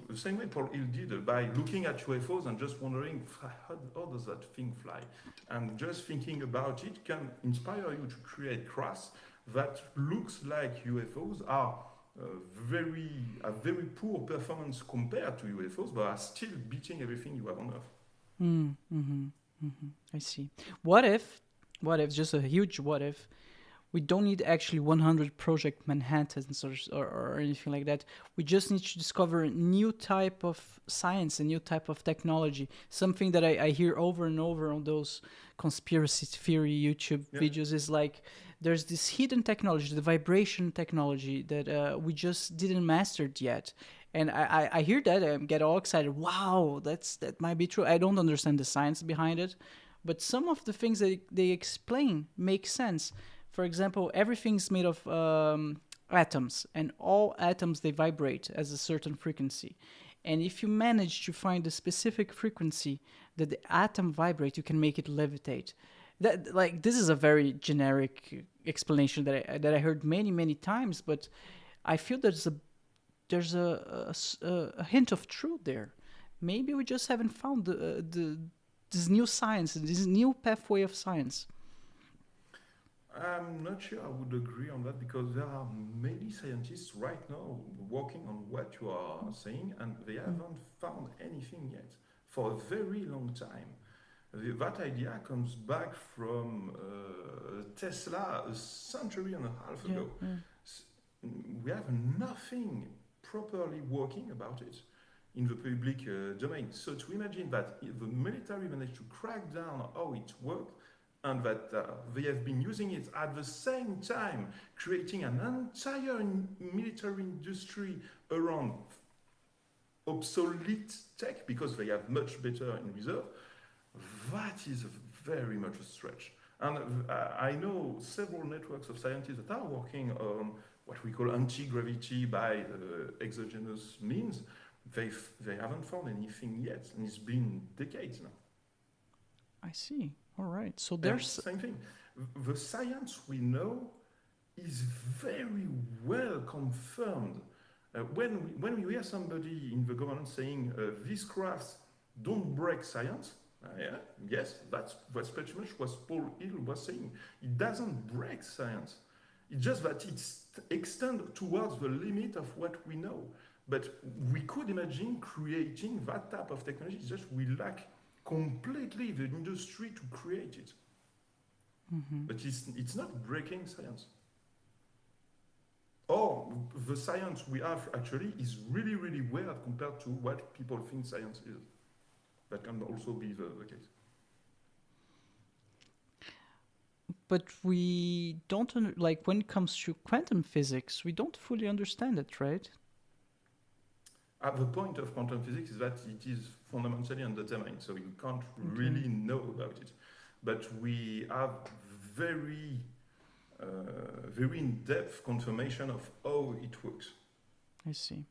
the same way Paul Hill did, by looking at UFOs and just wondering how does that thing fly, and just thinking about it can inspire you to create crafts that looks like UFOs, are very poor performance compared to UFOs, but are still beating everything you have on Earth. I see. What if, just a huge what if, we don't need actually 100 Project Manhattans or anything like that. We just need to discover a new type of science, a new type of technology. Something that I hear over and over on those conspiracy theory YouTube videos is like, there's this hidden technology, the vibration technology that we just didn't master it yet. And I hear that and get all excited. Wow, that might be true. I don't understand the science behind it, but some of the things that they explain make sense. For example, everything's made of atoms, and all atoms, they vibrate at a certain frequency. And if you manage to find a specific frequency that the atom vibrates, you can make it levitate. This is a very generic explanation that I heard many times, but I feel there's a hint of truth there. Maybe we just haven't found this new science, this new pathway of science. I'm not sure I would agree on that, because there are many scientists right now working on what you are saying, and they haven't found anything yet for a very long time. That idea comes back from Tesla a century and a half ago. We have nothing properly working about it in the public domain. So to imagine that the military managed to crack down how it worked, and that they have been using it at the same time, creating an entire military industry around obsolete tech, because they have much better in reserve, that is very much a stretch. And I know several networks of scientists that are working on what we call anti-gravity by exogenous means. They haven't found anything yet, and it's been decades now. I see. All right. So there's... Same thing. The science we know is very well confirmed. When you hear somebody in the government saying these crafts don't break science, yes, that's pretty much what Paul Hill was saying. It doesn't break science. It's just that it extends towards the limit of what we know. But we could imagine creating that type of technology. It's just we lack completely the industry to create it. But it's not breaking science. Or the science we have actually is really, really weird compared to what people think science is. That can also be the case. But we don't, when it comes to quantum physics, we don't fully understand it, right? The point of quantum physics is that it is fundamentally undetermined, so you can't really know about it. But we have very very in-depth confirmation of how it works. I see.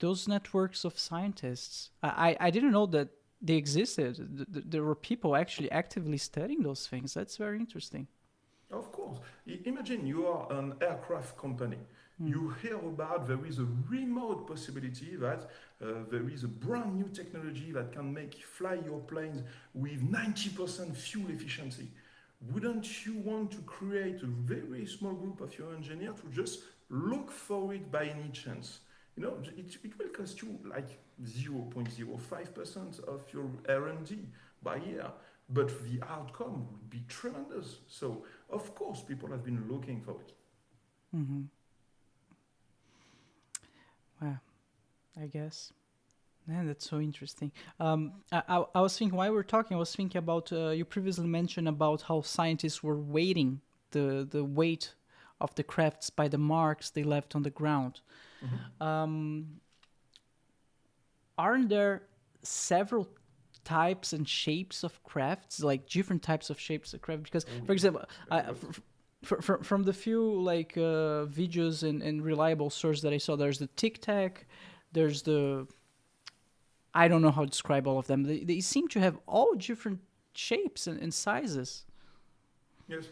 Those networks of scientists, I didn't know that they existed. There were people actually actively studying those things. That's very interesting. Of course. Imagine you are an aircraft company. You hear about there is a remote possibility that there is a brand new technology that can make fly your planes with 90% fuel efficiency. Wouldn't you want to create a very small group of your engineers to just look for it by any chance? You know, it will cost you like 0.05% of your R&D by year, but the outcome would be tremendous. So, of course, people have been looking for it. Mm-hmm. Well, I guess. Man, that's so interesting. I was thinking, while we were talking, I was thinking about, you previously mentioned about how scientists were weighting the weight of the crafts by the marks they left on the ground. Aren't there several types and shapes of crafts, like different types of shapes of craft? Because, for example, from the few like videos and reliable sources that I saw, there's the Tic Tac, there's the, I don't know how to describe all of them. They seem to have all different shapes and sizes. Yes.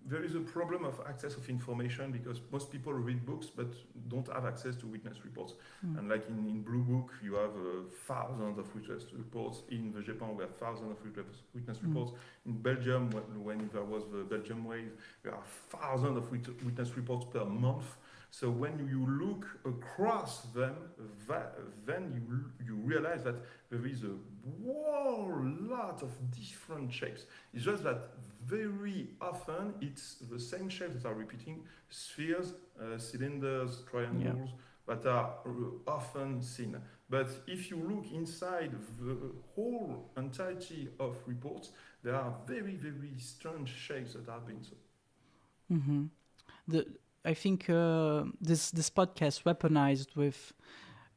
There is a problem of access of information because most people read books but don't have access to witness reports. And like in Blue Book, you have thousands of witness reports. In the Japan, we have thousands of witness reports. In Belgium, when there was the Belgium wave, there are thousands of witness reports per month. So when you look across them, then you realize that there is a whole lot of different shapes. It's just that very often it's the same shapes that are repeating: spheres, cylinders, triangles, that are often seen. But if you look inside the whole entirety of reports, there are very, very strange shapes that have been seen. Mm-hmm. I think this podcast, Weaponized, with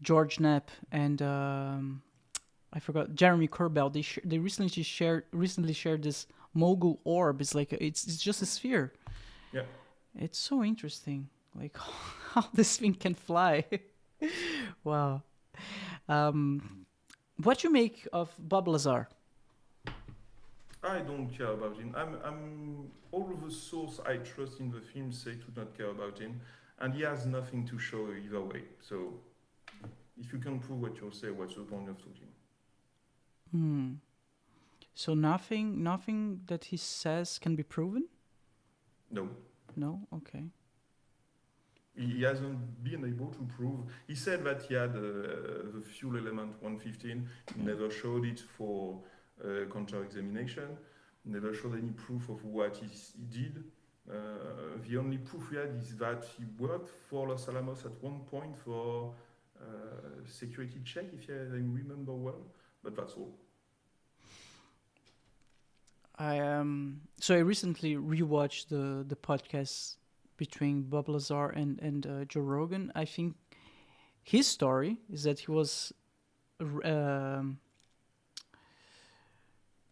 George Knapp and I forgot, Jeremy Corbell, they recently shared this mogul orb. It's like it's just a sphere. Yeah. It's so interesting, like how this thing can fly. Wow. What you make of Bob Lazar? I don't care about him. I'm all of the source I trust in the film say to not care about him, and he has nothing to show either way. So, if you can prove what you say, what's the point of talking? So nothing that he says can be proven? No. No? Okay. He hasn't been able to prove. He said that he had the fuel element 115. He never showed it for counter-examination. Never showed any proof of what he did. The only proof we had is that he worked for Los Alamos at one point for security check, if I remember well. But that's all. So I recently rewatched the podcast between Bob Lazar and Joe Rogan. I think his story is that he was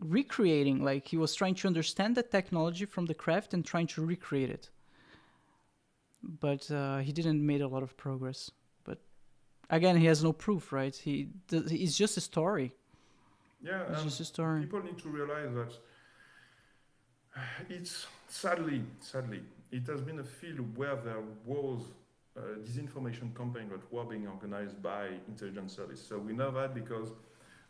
recreating, like he was trying to understand the technology from the craft and trying to recreate it. But he didn't make a lot of progress. But again, he has no proof, right? It's just a story. Yeah, it's just a story. People need to realize that it's sadly, it has been a field where there was disinformation campaign that were being organized by intelligence service. So we know that because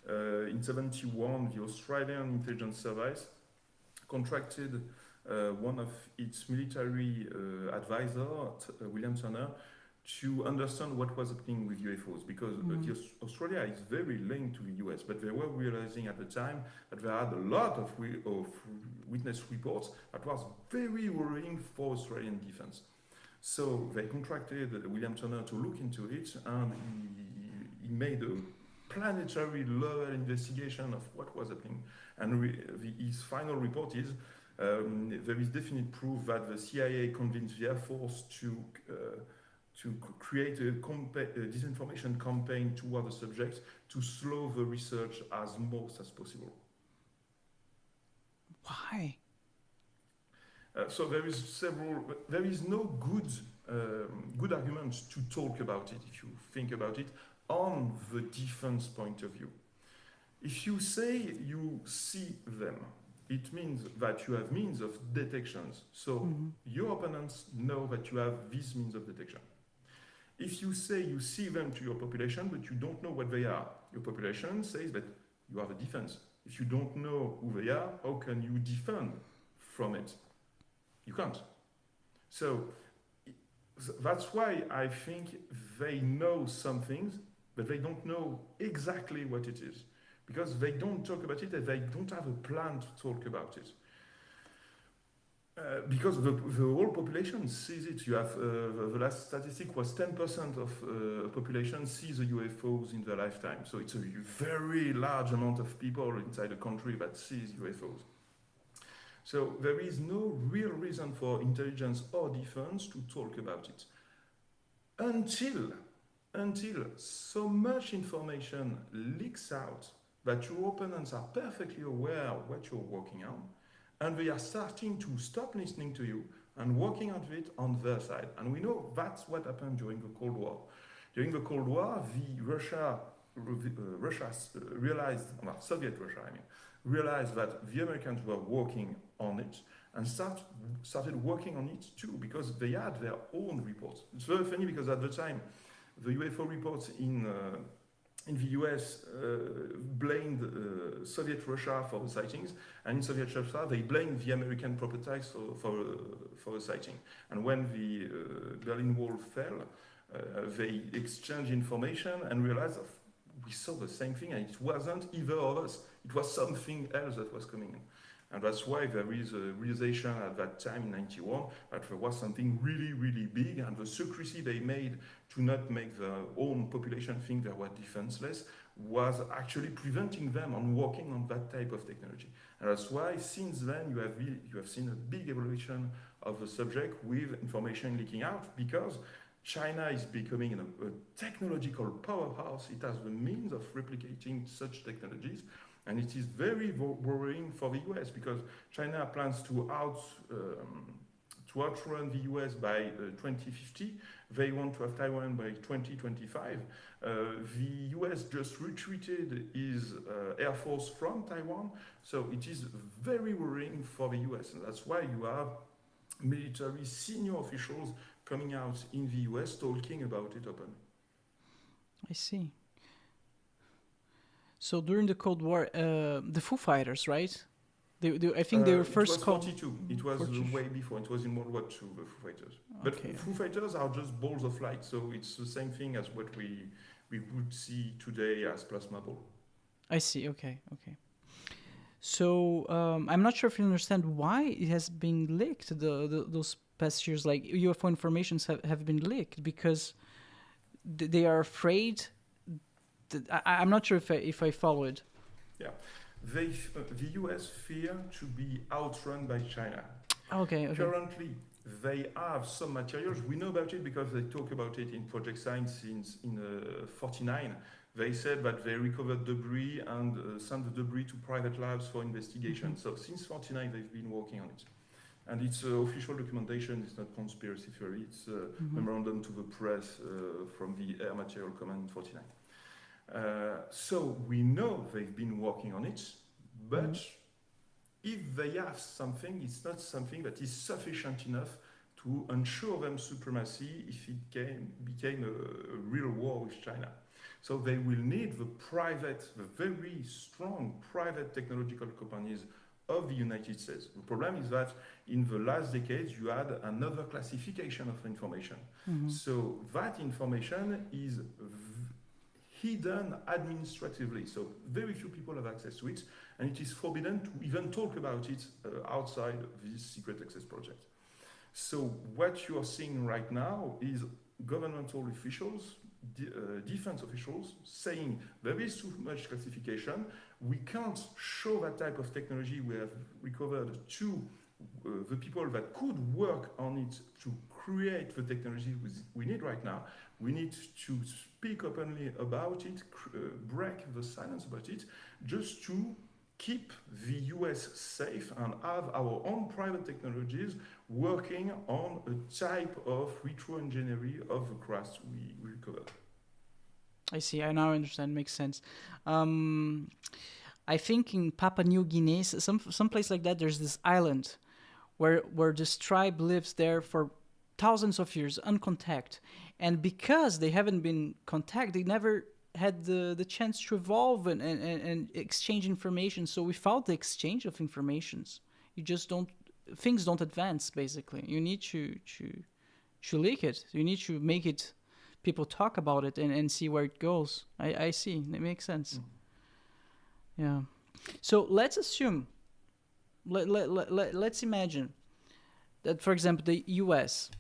in 1971, the Australian intelligence service contracted one of its military advisors, William Turner, to understand what was happening with UFOs, because Australia is very linked to the US, but they were realizing at the time that there had a lot of witness reports that was very worrying for Australian defense. So they contracted William Turner to look into it, and he made a planetary level investigation of what was happening. And his final report is there is definite proof that the CIA convinced the Air Force to create a disinformation campaign toward the subjects to slow the research as most as possible. Why? So there is no good arguments to talk about it if you think about it on the defense point of view. If you say you see them, it means that you have means of detections. So your opponents know that you have these means of detection. If you say you see them to your population, but you don't know what they are, your population says that you have a defense. If you don't know who they are, how can you defend from it? You can't. So that's why I think they know some things, but they don't know exactly what it is. Because they don't talk about it and they don't have a plan to talk about it. Because the whole population sees it. You have the last statistic was 10% of population sees the UFOs in their lifetime. So it's a very large amount of people inside the country that sees UFOs. So there is no real reason for intelligence or defense to talk about it until so much information leaks out that your opponents are perfectly aware of what you're working on, and they are starting to stop listening to you and working on it on their side. And we know that's what happened during the Cold War. During the Cold War, Soviet Russia, realized that the Americans were working on it and started working on it too, because they had their own reports. It's very funny because at the time, the UFO reports in the US blamed Soviet Russia for the sightings, and in Soviet Russia they blamed the American prototypes for the sighting. And when the Berlin Wall fell, they exchanged information and realized we saw the same thing, and it wasn't either of us. It was something else that was coming in. And that's why there is a realization at that time in 91 that there was something really, really big, and the secrecy they made to not make their own population think they were defenseless was actually preventing them on working on that type of technology. And that's why since then you have seen a big evolution of the subject with information leaking out, because China is becoming a technological powerhouse. It has the means of replicating such technologies. And it is very worrying for the US, because China plans to outrun the US by 2050. They want to have Taiwan by 2025. The US just retreated its Air Force from Taiwan. So it is very worrying for the US. And that's why you have military senior officials coming out in the US talking about it openly. I see. So during the Cold War, the Foo Fighters, right? I think they were first called. It was 42. It was way before. It was in World War II, the Foo Fighters. But Okay. Foo Fighters are just balls of light, so it's the same thing as what we would see today as plasma ball. I see. Okay. So I'm not sure if you understand why it has been leaked. Those past years, like UFO informations have been leaked because they are afraid. I'm not sure if I follow it. Yeah, the US fear to be outrun by China. Okay. Currently, they have some materials. We know about it because they talk about it in Project Science since in 49. They said that they recovered debris and sent the debris to private labs for investigation. Mm-hmm. So since 49, they've been working on it. And it's official documentation. It's not conspiracy theory. It's memorandum to the press from the Air Material Command in 49. So we know they've been working on it, but if they have something, it's not something that is sufficient enough to ensure them supremacy if it became a real war with China. So they will need the very strong private technological companies of the United States. The problem is that in the last decades, you had another classification of information. Mm-hmm. So that information is hidden administratively. So very few people have access to it, and it is forbidden to even talk about it outside this secret access project. So what you are seeing right now is governmental officials, defense officials saying there is too much classification. We can't show that type of technology we have recovered to the people that could work on it to create the technology we need right now. We need to speak openly about it, break the silence about it, just to keep the US safe and have our own private technologies working on a type of retro-engineering of the craft we recovered. I see. I now understand. Makes sense. I think in Papua New Guinea, some place like that, there's this island where this tribe lives there for thousands of years, uncontacted. And because they haven't been contacted, they never had the chance to evolve and exchange information. So without the exchange of informations, things don't advance, basically. You need to leak it. You need to make it, people talk about it and see where it goes. I see. That makes sense. Yeah. So let's assume, let's imagine that, for example, the US,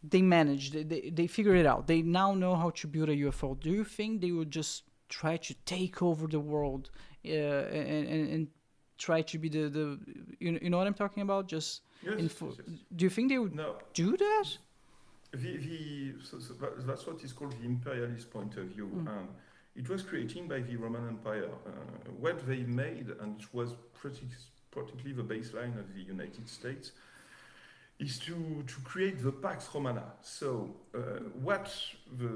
they managed, they figured it out. They now know how to build a UFO. Do you think they would just try to take over the world and try to be the you know what I'm talking about? Just yes. Do you think they would do that? So that's what is called the imperialist point of view. It was created by the Roman Empire. What they made, and it was practically the baseline of the United States, is to create the Pax Romana. So what the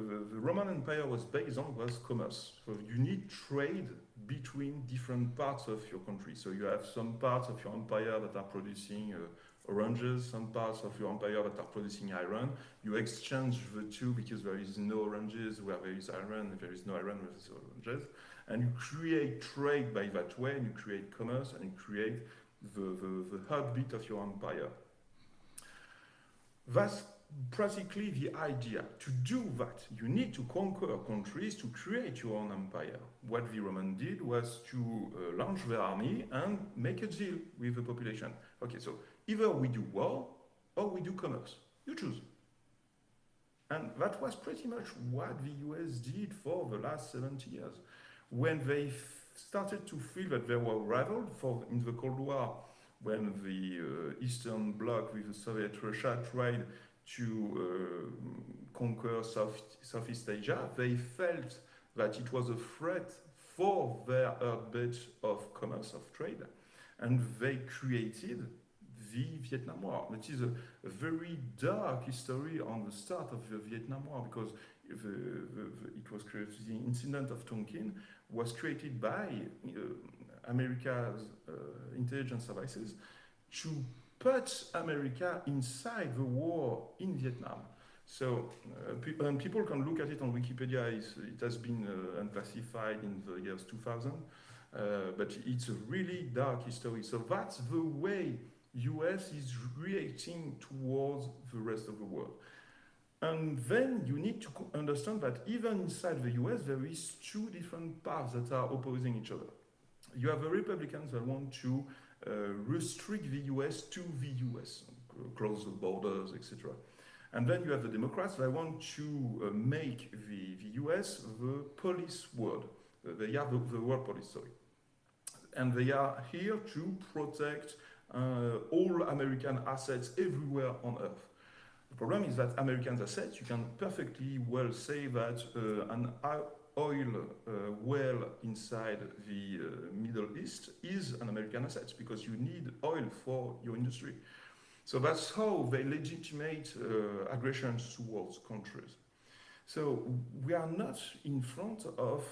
Roman Empire was based on was commerce. So you need trade between different parts of your country. So you have some parts of your empire that are producing oranges, some parts of your empire that are producing iron. You exchange the two because there is no oranges where there is iron, there is no iron where there is oranges. And you create trade by that way, and you create commerce, and you create the heartbeat of your empire. That's practically the idea. To do that, you need to conquer countries to create your own empire. What the Romans did was to launch their army and make a deal with the population. Okay, so either we do war or we do commerce. You choose. And that was pretty much what the US did for the last 70 years. When they started to feel that they were rivaled in the Cold War, when the Eastern Bloc with the Soviet Russia tried to conquer Southeast Asia, they felt that it was a threat for their heartbeat of commerce, of trade, and they created the Vietnam War, which is a very dark history on the start of the Vietnam War, because it was created, the incident of Tonkin was created by America's intelligence services to put America inside the war in Vietnam. So people can look at it on Wikipedia. It has been unclassified in the years 2000, but it's a really dark history. So that's the way US is reacting towards the rest of the world. And then you need to understand that even inside the US, there is two different paths that are opposing each other. You have the Republicans that want to restrict the US to the US, close the borders, etc. And then you have the Democrats that want to make the US the police world. They are the world police, sorry. And they are here to protect all American assets everywhere on Earth. The problem is that American assets, you can perfectly well say that an oil well inside the Middle East is an American asset because you need oil for your industry. So that's how they legitimate aggressions towards countries. So we are not in front of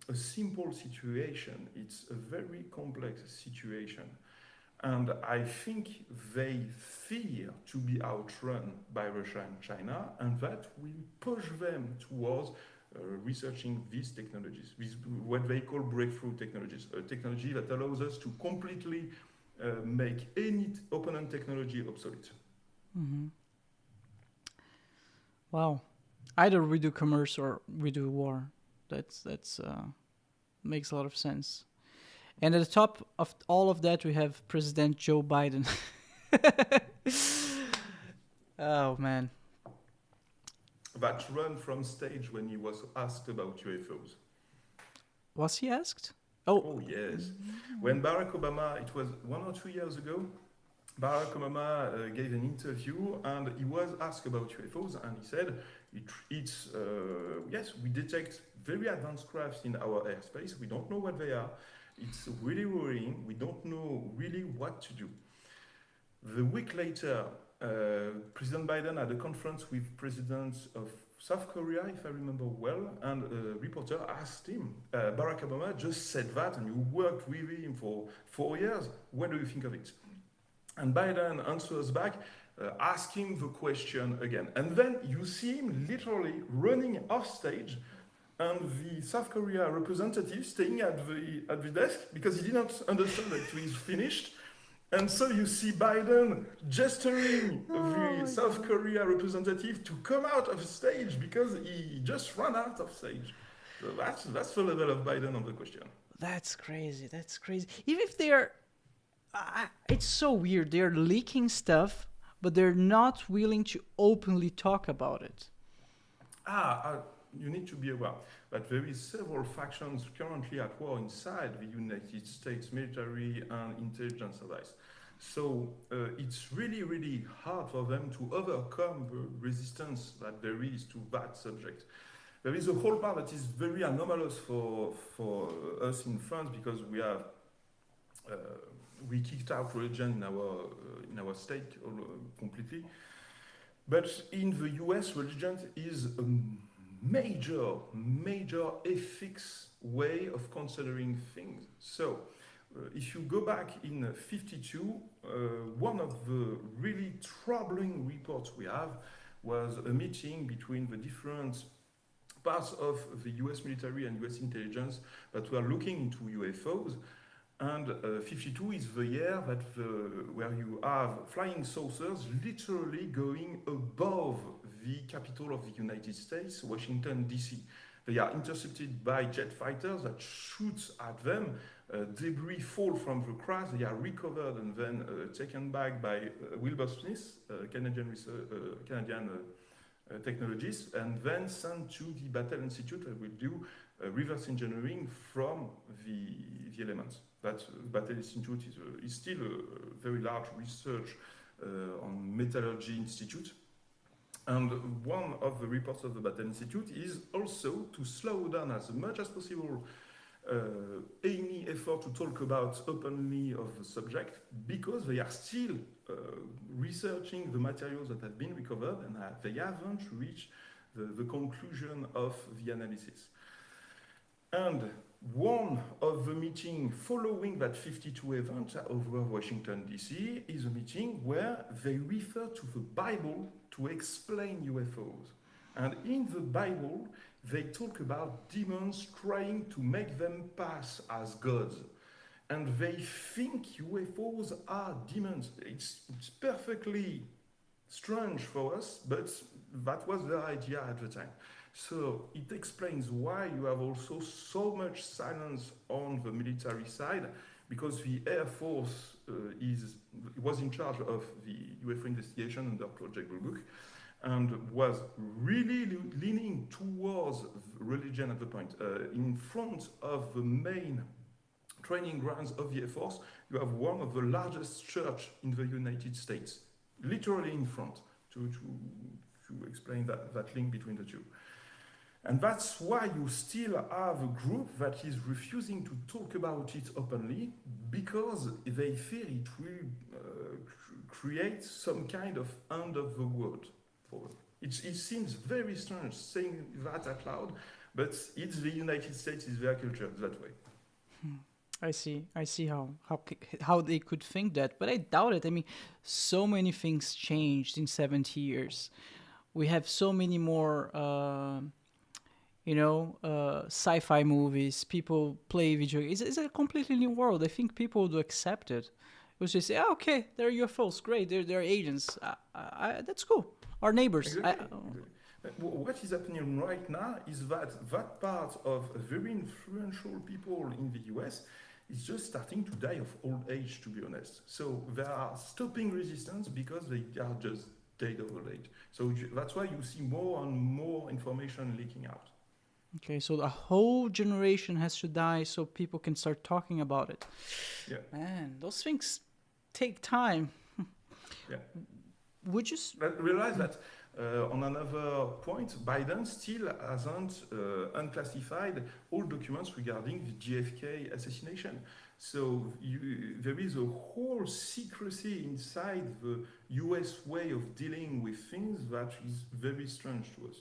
a simple situation. It's a very complex situation. And I think they fear to be outrun by Russia and China, and that will push them towards researching these technologies, what they call breakthrough technologies, a technology that allows us to completely make any opponent technology obsolete. Mm-hmm. Wow. Either we do commerce or we do war. That's makes a lot of sense. And at the top of all of that, we have President Joe Biden. Oh, man. That ran from stage when he was asked about UFOs. Was he asked? Oh, yes. When Barack Obama, it was 1 or 2 years ago, Barack Obama gave an interview and he was asked about UFOs, and he said, yes, we detect very advanced crafts in our airspace. We don't know what they are. It's really worrying. We don't know really what to do. The week later, President Biden had a conference with presidents of South Korea, if I remember well, and a reporter asked him, Barack Obama just said that, and you worked with him for 4 years. What do you think of it? And Biden answers back, asking the question again. And then you see him literally running off stage, and the South Korea representative staying at the desk because he did not understand that it was finished. And so you see Biden gesturing the South Korea representative to come out of stage because he just ran out of stage. So that's the level of Biden on the question. That's crazy. That's crazy. Even if they're, it's so weird. They're leaking stuff, but they're not willing to openly talk about it. You need to be aware that there is several factions currently at war inside the United States military and intelligence service. So it's really, really hard for them to overcome the resistance that there is to that subject. There is a whole part that is very anomalous for us in France because we kicked out religion in our state completely. But in the US, religion is a major ethics way of considering things. So if you go back in 52, one of the really troubling reports we have was a meeting between the different parts of the US military and US intelligence that were looking into UFOs. And 52 is the year that where you have flying saucers literally going above the capital of the United States, Washington, D.C. They are intercepted by jet fighters that shoot at them. Debris fall from the craft. They are recovered and then taken back by Wilbur Smith, Canadian technologists, and then sent to the Battle Institute that will do reverse engineering from the elements. That Battle Institute is still a very large research on metallurgy institute. And one of the reports of the Battle Institute is also to slow down as much as possible any effort to talk about openly of the subject because they are still researching the materials that have been recovered and they haven't reached the conclusion of the analysis. And one of the meetings following that 52 event over Washington, D.C. is a meeting where they refer to the Bible to explain UFOs. And in the Bible, they talk about demons trying to make them pass as gods. And they think UFOs are demons. It's perfectly strange for us, but that was their idea at the time. So it explains why you have also so much silence on the military side, because the Air Force was in charge of the UFO investigation under Project Blue Book, and was really leaning towards religion at the point. In front of the main training grounds of the Air Force, you have one of the largest church in the United States, literally in front, to explain that link between the two. And that's why you still have a group that is refusing to talk about it openly, because they fear it will create some kind of end of the world. It seems very strange saying that out loud, but it's the United States, it's their culture that way. I see how they could think that, but I doubt it. I mean, so many things changed in 70 years. We have so many more, sci-fi movies. People play video games. It's a completely new world. I think people would accept it. It was just say, oh, okay, they're UFOs, great. They're agents. That's cool. Our neighbors. Exactly. What is happening right now is that part of very influential people in the US is just starting to die of old age, to be honest. So they are stopping resistance because they are just dead of old age. So that's why you see more and more information leaking out. Okay, so the whole generation has to die so people can start talking about it. Yeah. Man, those things take time. Yeah. Would you But realize that On another point, Biden still hasn't unclassified all documents regarding the JFK assassination. So there is a whole secrecy inside the US way of dealing with things that is very strange to us.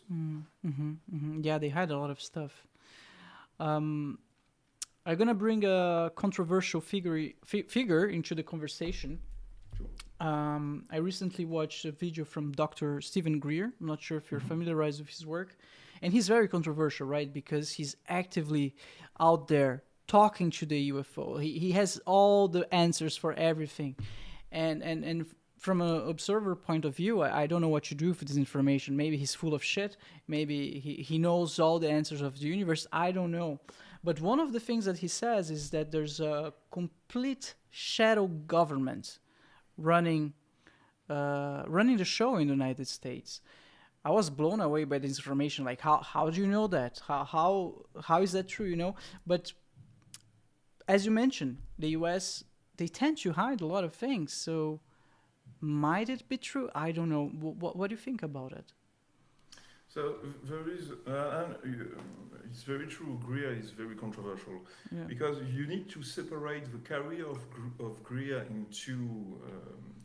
Yeah, they hide a lot of stuff. I'm gonna bring a controversial figure into the conversation. Sure. I recently watched a video from Dr. Stephen Greer. I'm not sure if you're familiarized with his work. And he's very controversial, right? Because he's actively out there talking to the UFO. He has all the answers for everything. And from an observer point of view, I don't know what to do with this information. Maybe he's full of shit. Maybe he knows all the answers of the universe. I don't know. But one of the things that he says is that there's a complete shadow government running the show in the United States. I was blown away by this information. Like, how do you know that? How is that true? You know, but as you mentioned, the U.S. they tend to hide a lot of things. So might it be true? I don't know. What do you think about it? So there is, it's very true. Greer is very controversial because you need to separate the career of Greer into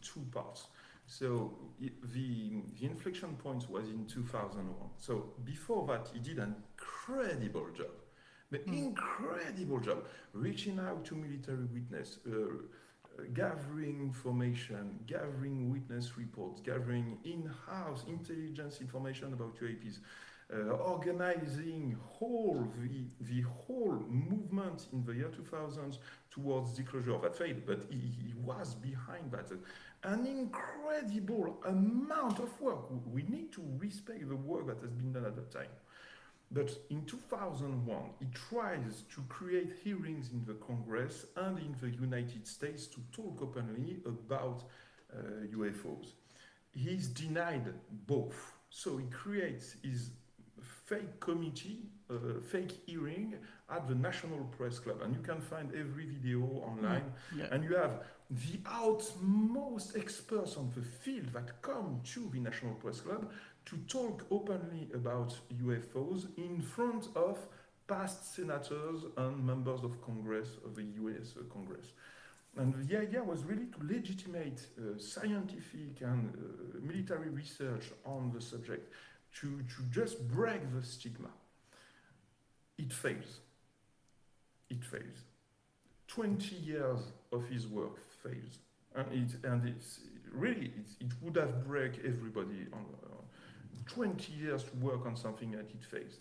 two parts. So the inflection point was in 2001. So before that, he did an incredible job. Incredible job reaching out to military witness, gathering information, gathering witness reports, gathering in-house intelligence information about UAPs, organizing the whole movement in the year 2000 towards disclosure of that failed, but he was behind that. An incredible amount of work. We need to respect the work that has been done at that time. But in 2001, he tries to create hearings in the Congress and in the United States to talk openly about UFOs. He's denied both. So he creates his fake committee, fake hearing at the National Press Club. And you can find every video online. And you have the utmost experts on the field that come to the National Press Club to talk openly about UFOs in front of past senators and members of Congress, of the US Congress. And the idea was really to legitimate scientific and military research on the subject, to just break the stigma. It fails. It fails. 20 years of his work fails. And it would have break everybody on 20 years to work on something that it fails.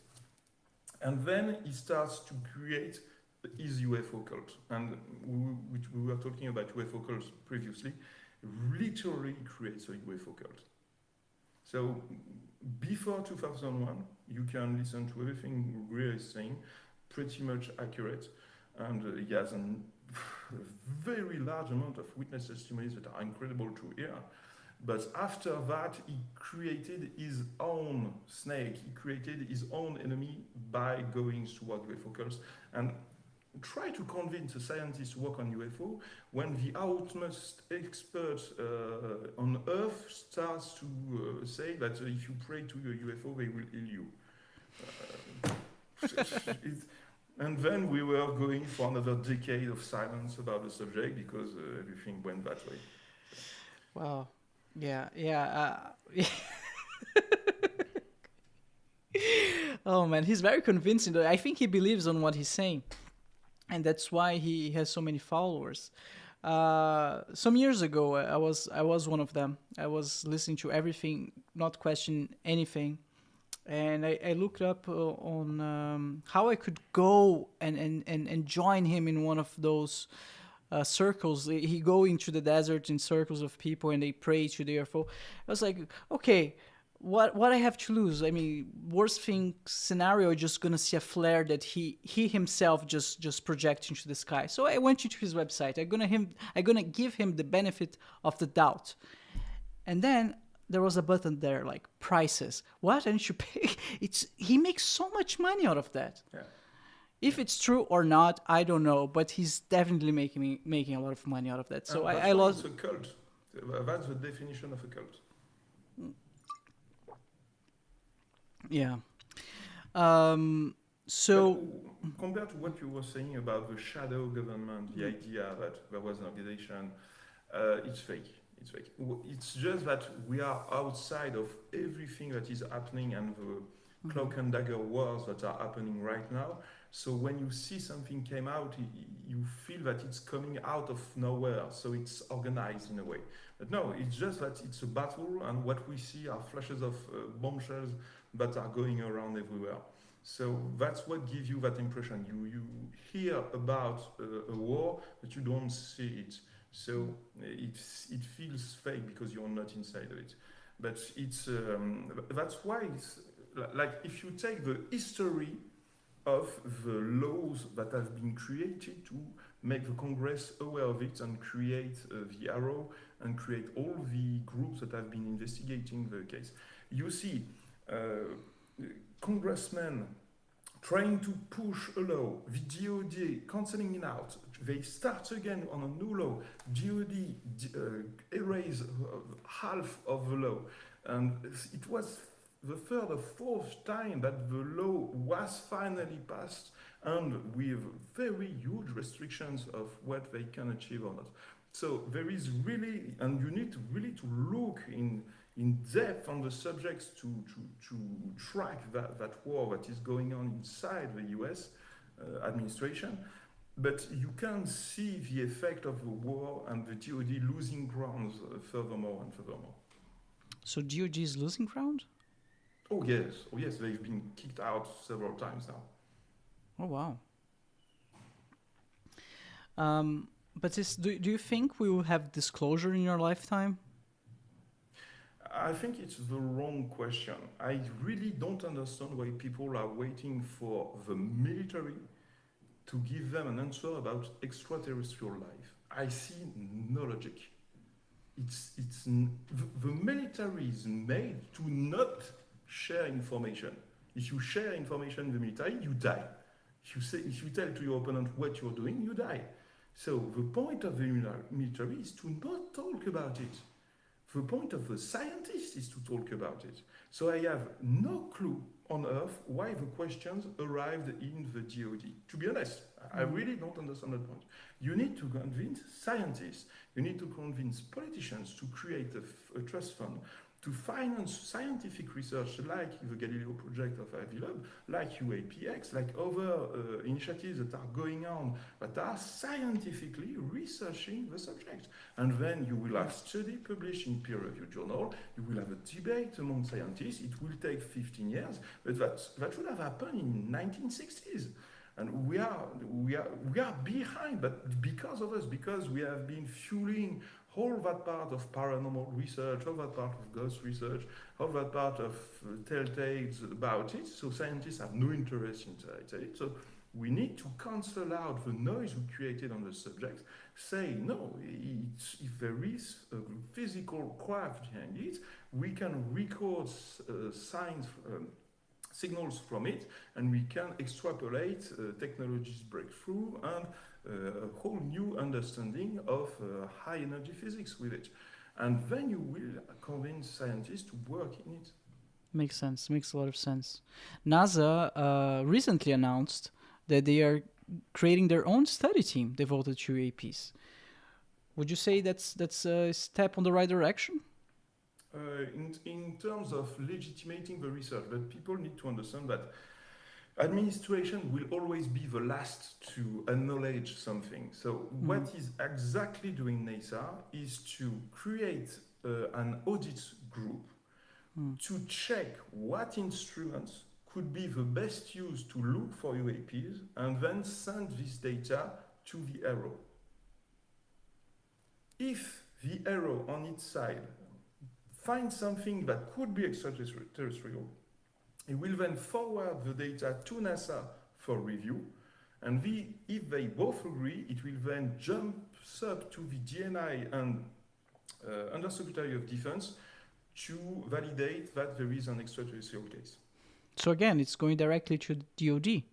And then he starts to create his UFO cult. And we were talking about UFO cults previously, literally creates a UFO cult. So before 2001, you can listen to everything Greer is saying, pretty much accurate. And he has a very large amount of witness testimonies that are incredible to hear. But after that, he created his own snake. He created his own enemy by going toward UFO cults and try to convince a scientist to work on UFO when the utmost expert on Earth starts to say that if you pray to a UFO, they will heal you. And then we were going for another decade of silence about the subject because everything went that way. Wow. Yeah. Oh man, he's very convincing. I think he believes on what he's saying, and that's why he has so many followers. Some years ago, I was one of them. I was listening to everything, not question anything, and I looked up on how I could go and join him in one of those circles. He go into the desert in circles of people and they pray to the UFO. I was like, okay, what I have to lose? I mean, worst thing scenario, just gonna see a flare that he himself just projects into the sky. So I went into his website. I'm gonna give him the benefit of the doubt. And then there was a button there like prices. What? And you pay? He makes so much money out of that. Yeah. If it's true or not, I don't know, but he's definitely making a lot of money out of that. So I lost. It's a cult. That's the definition of a cult. Yeah. Um, But so, compared to what you were saying about the shadow government, the idea that there was an organization, it's fake. It's fake. It's just that we are outside of everything that is happening and the mhm. cloak and dagger wars that are happening right now. So when you see something came out, you feel that it's coming out of nowhere. So it's organized in a way. But no, it's just that it's a battle, and what we see are flashes of bombshells that are going around everywhere. So that's what gives you that impression. You hear about a war, but you don't see it. So it feels fake because you're not inside of it. But that's why it's like if you take the history of the laws that have been created to make the Congress aware of it and create the Arrow and create all the groups that have been investigating the case. You see, congressmen trying to push a law, the DOD cancelling it out. They start again on a new law. DOD erase half of the law. And it was the third or fourth time that the law was finally passed and with very huge restrictions of what they can achieve or not. So there is really, and you need to really to look in depth on the subjects to track that war that is going on inside the US administration. But you can see the effect of the war and the DOD losing grounds furthermore and furthermore. So DOG is losing ground? Oh yes, they've been kicked out several times now. Oh, wow. But do you think we will have disclosure in your lifetime? I think it's the wrong question. I really don't understand why people are waiting for the military to give them an answer about extraterrestrial life. I see no logic. The military is made to not share information. If you share information in the military, you die. If you tell to your opponent what you're doing, you die. So the point of the military is to not talk about it. The point of the scientist is to talk about it. So I have no clue on earth why the questions arrived in the DOD. To be honest, I really don't understand that point. You need to convince scientists, you need to convince politicians to create a trust fund to finance scientific research like the Galileo project of Ivy Lab, like UAPs, like other initiatives that are going on that are scientifically researching the subject. And then you will have study published in peer-reviewed journal, you will have a debate among scientists, it will take 15 years, but that should have happened in 1960s. And we are behind, but because of us, because we have been fueling all that part of paranormal research, all that part of ghost research, all that part of telltales about it. So scientists have no interest in it. So we need to cancel out the noise we created on the subject. Say no. If there is a physical craft behind it, we can record signs. Signals from it, and we can extrapolate technology's breakthrough and a whole new understanding of high energy physics with it. And then you will convince scientists to work in it. Makes sense. Makes a lot of sense. NASA recently announced that they are creating their own study team devoted to UAPs. Would you say that's a step on the right direction? In terms of legitimating the research, but people need to understand that administration will always be the last to acknowledge something. So what is exactly doing NASA is to create an audit group to check what instruments could be the best used to look for UAPs and then send this data to the Arrow. If the Arrow on its side finds something that could be extraterrestrial, it will then forward the data to NASA for review, and if they both agree, it will then jump up to the DNI and Undersecretary of Defense to validate that there is an extraterrestrial case. So again, it's going directly to DOD.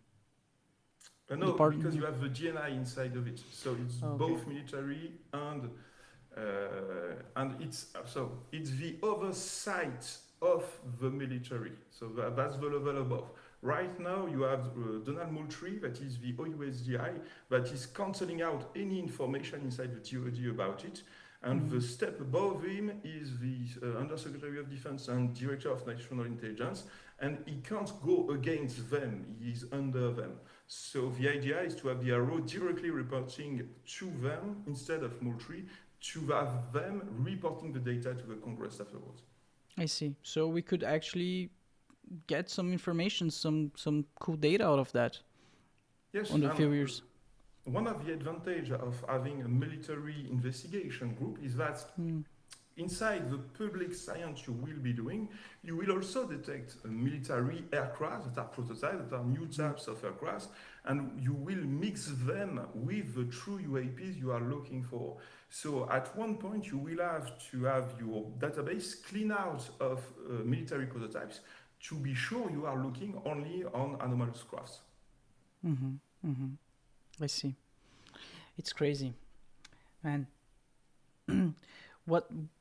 No, because you have the DNI inside of it, so it's both military and it's the oversight of the military. So that's the level above. Right now, you have Donald Moultrie, that is the OUSDI, that is cancelling out any information inside the DoD about it. And the step above him is the Undersecretary of Defense and Director of National Intelligence, and he can't go against them, he is under them. So the idea is to have the arrow directly reporting to them instead of Moultrie, to have them reporting the data to the Congress afterwards. I see. So we could actually get some information, some cool data out of that. Yes, on the few years. One of the advantages of having a military investigation group is that inside the public science you will be doing, you will also detect military aircraft that are prototypes, that are new types of aircraft, and you will mix them with the true UAPs you are looking for. So at one point you will have to have your database clean out of military prototypes to be sure you are looking only on anomalous crafts. I see. It's crazy, man.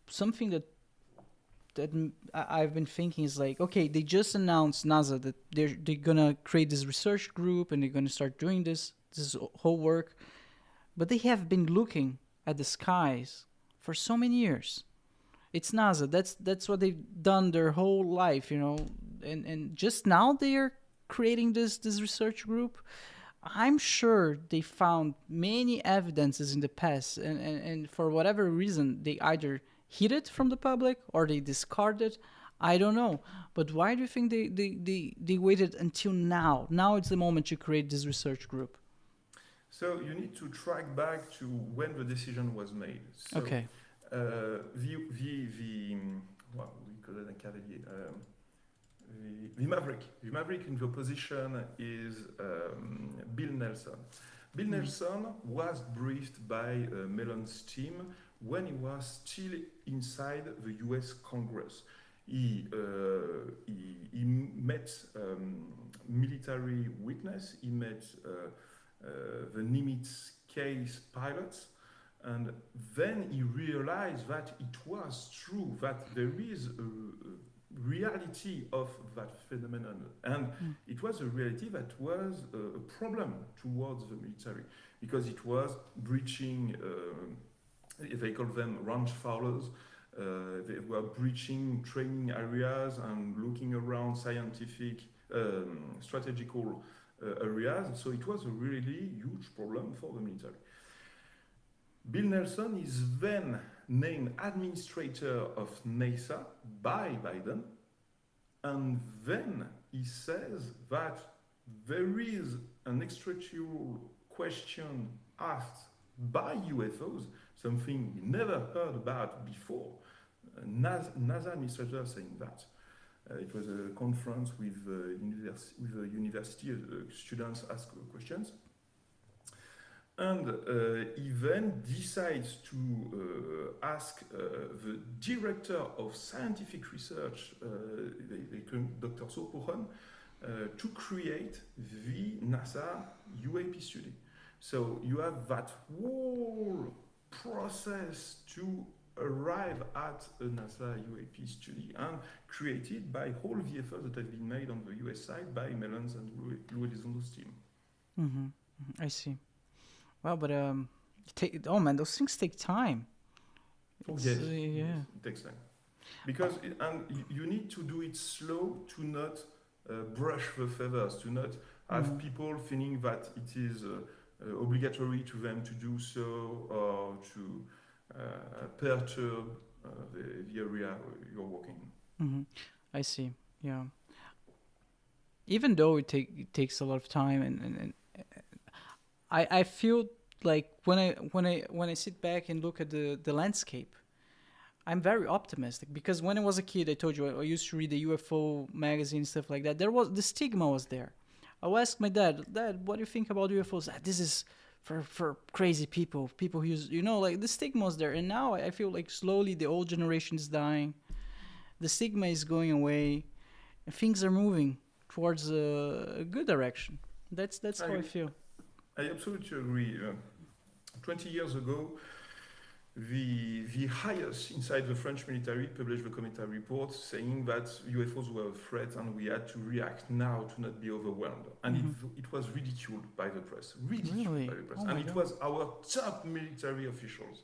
Something that I've been thinking is like, okay, they just announced NASA that they're gonna create this research group and they're gonna start doing this whole work, but they have been looking at the skies for so many years. It's NASA. That's what they've done their whole life, and just now they are creating this research group. I'm sure they found many evidences in the past, and for whatever reason, they either hid it from the public or they discarded. I don't know. But why do you think they waited until now? Now it's the moment to create this research group. So you need to track back to when the decision was made. So, okay. The Maverick in the opposition is Bill Nelson. Bill Nelson was briefed by Mellon's team when he was still inside the US Congress. He met military witness, he met the Nimitz case pilots, and then he realized that it was true, that there is a reality of that phenomenon, and it was a reality that was a problem towards the military, because it was breaching, they call them range fowlers, they were breaching training areas and looking around scientific, strategical areas, so it was a really huge problem for the military. Bill Nelson is then named administrator of NASA by Biden, and then he says that there is an extraterrestrial question asked by UFOs, something we never heard about before. NASA administrator saying that. It was a conference with the university, students ask questions. And he then decides to ask the director of scientific research, Dr. Sopohan, to create the NASA UAP study. So you have that whole process to arrive at a NASA UAP study, and created by all the efforts that have been made on the US side by Mellon's and Elizondo's team. I see. Well, but those things take time. Yes, it takes time, because you need to do it slow to not brush the feathers, to not have people feeling that it is obligatory to them to do so, or to perturb the area you're working in. I see. Yeah. Even though it takes a lot of time, and I feel like when I sit back and look at the landscape, I'm very optimistic, because when I was a kid, I told you I used to read the UFO magazine, stuff like that. The stigma was there. I would ask my dad, what do you think about UFOs? This is for crazy people who use, like the stigma was there. And now I feel like slowly the old generation is dying, the stigma is going away, and things are moving towards a good direction. That's how I feel. I absolutely agree. 20 years ago, the highest inside the French military published the commentary report saying that UFOs were a threat and we had to react now to not be overwhelmed. And it was ridiculed by the press. Really? By the press. Oh And my it God. was our top military officials.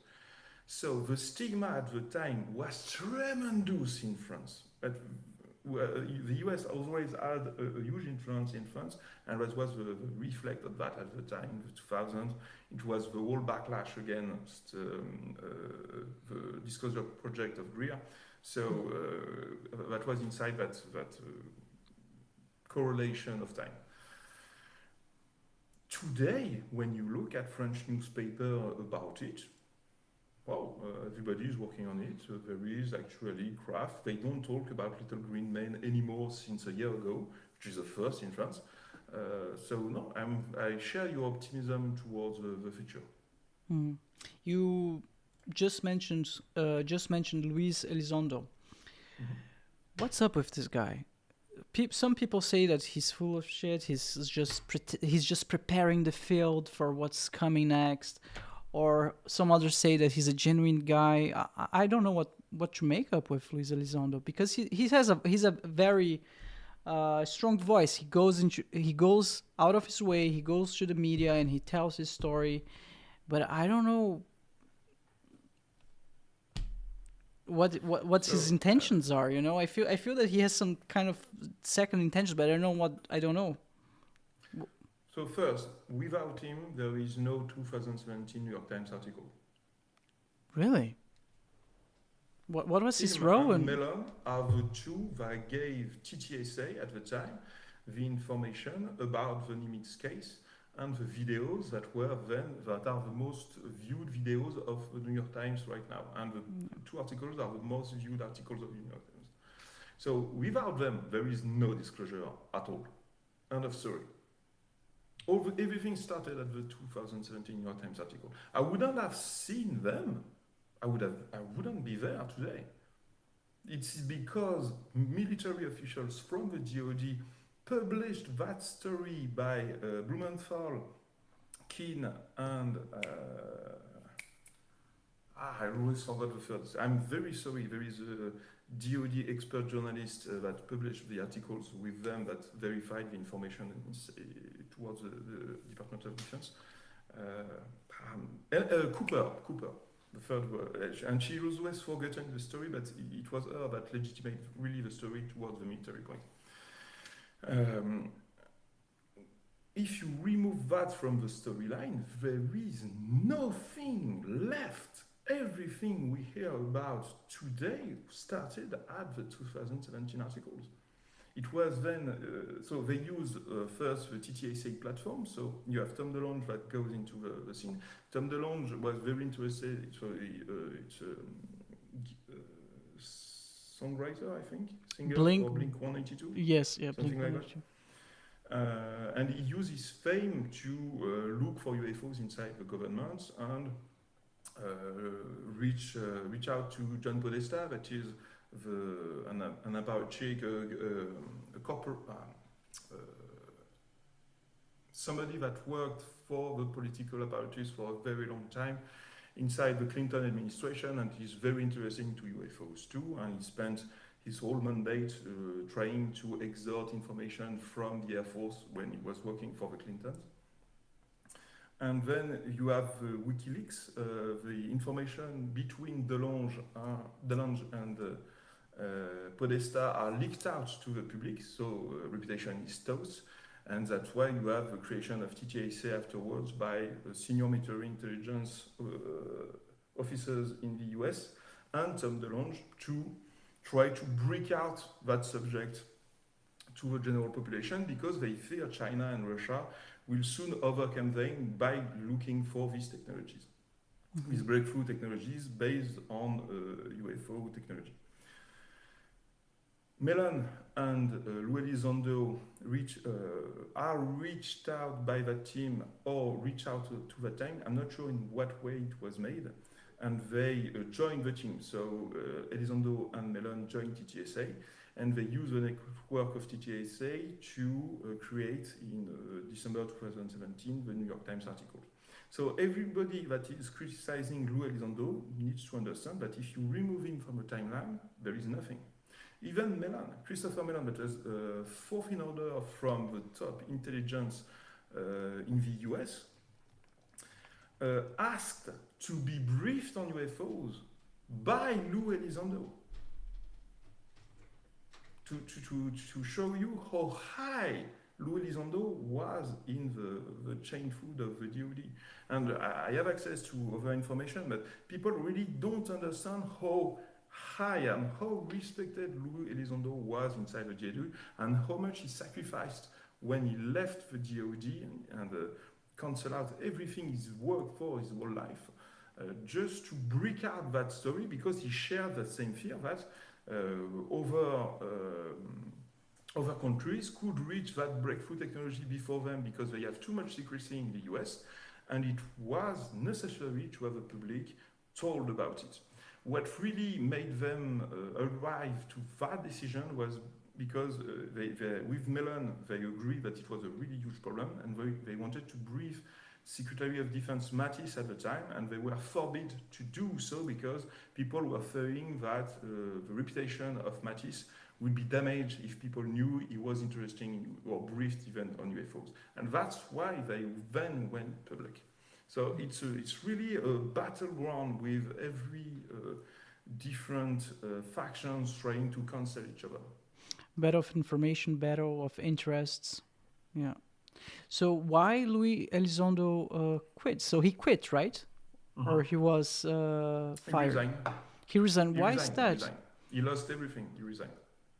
So the stigma at the time was tremendous in France. But the US always had a huge influence in France, and that was the reflect of that at the time, in the 2000s. It was the whole backlash against the disclosure project of Greer. So that was inside that correlation of time. Today, when you look at French newspaper about it, well, everybody is working on it. There is actually craft. They don't talk about little green men anymore since a year ago, which is the first in France. So no, I share your optimism towards the future. You just mentioned Luis Elizondo. What's up with this guy? Some people say that he's full of shit. He's just preparing the field for what's coming next. Or some others say that he's a genuine guy. I don't know what to make up with Luis Elizondo, because he's a very strong voice. He goes out of his way. He goes to the media and he tells his story. But I don't know what his intentions are. You know, I feel that he has some kind of second intentions, but I don't know. So first, without him, there is no 2017 New York Times article. Really? What was his Tim role? And Mellon are the two that gave TTSA at the time the information about the Nimitz case and the videos that are the most viewed videos of the New York Times right now. And the two articles are the most viewed articles of the New York Times. So without them, there is no disclosure at all. End of story. Everything started at the 2017 New York Times article. I wouldn't have seen them. I wouldn't be there today. It's because military officials from the DoD published that story by Blumenthal, Keane, and I always forgot the third. I'm very sorry. There is a DoD expert journalist that published the articles with them that verified the information towards the Department of Defense. Cooper, the third word. And she was always forgetting the story, but it was her that legitimated really the story towards the military point. If you remove that from the storyline, there is nothing left. Everything we hear about today started at the 2017 articles. It was then, so they used first the TTSA platform, so you have Tom DeLonge that goes into the scene. Tom DeLonge was very interested, so it's a songwriter, I think, singer for Blink 182? Yes, yeah, something like that. And he used his fame to look for UFOs inside the government and reach out to John Podesta, that is an apparatchik, somebody that worked for the political apparatus for a very long time inside the Clinton administration, and he's very interested into UFOs too, and he spent his whole mandate trying to extort information from the Air Force when he was working for the Clintons. And then you have WikiLeaks, the information between DeLonge and Podesta are leaked out to the public, so reputation is toast, and that's why you have the creation of TTSA afterwards by senior military intelligence officers in the US and Tom DeLonge to try to break out that subject to the general population, because they fear China and Russia will soon overcome them by looking for these technologies, these breakthrough technologies based on UFO technology. Mellon and Luis Elizondo are reached out by that team or reach out to that time. I'm not sure in what way it was made. And they joined the team. So Elizondo and Mellon joined TTSA, and they use the network of TTSA to create in December 2017 the New York Times article. So everybody that is criticizing Lou Elizondo needs to understand that if you remove him from the timeline, there is nothing. Even Mellon, Christopher Mellon, that is fourth in order from the top intelligence in the US, asked to be briefed on UFOs by Lou Elizondo to show you how high Lou Elizondo was in the chain food of the DoD. And I have access to other information, but people really don't understand how high and how respected Lou Elizondo was inside the DoD and how much he sacrificed when he left the DoD and cancelled out everything he's worked for his whole life, just to break out that story, because he shared the same fear that other countries could reach that breakthrough technology before them because they have too much secrecy in the US, and it was necessary to have the public told about it. What really made them arrive to that decision was because with Mellon, they agreed that it was a really huge problem, and they wanted to brief Secretary of Defense Mattis at the time, and they were forbid to do so because people were fearing that the reputation of Mattis would be damaged if people knew he was interested in or briefed even on UFOs. And that's why they then went public. So it's really a battleground with every different factions trying to cancel each other. Battle of information, battle of interests. Yeah. So why Louis Elizondo quit? So he quit, right? Mm-hmm. Or he was fired? He resigned. Why is that? He lost everything. He resigned.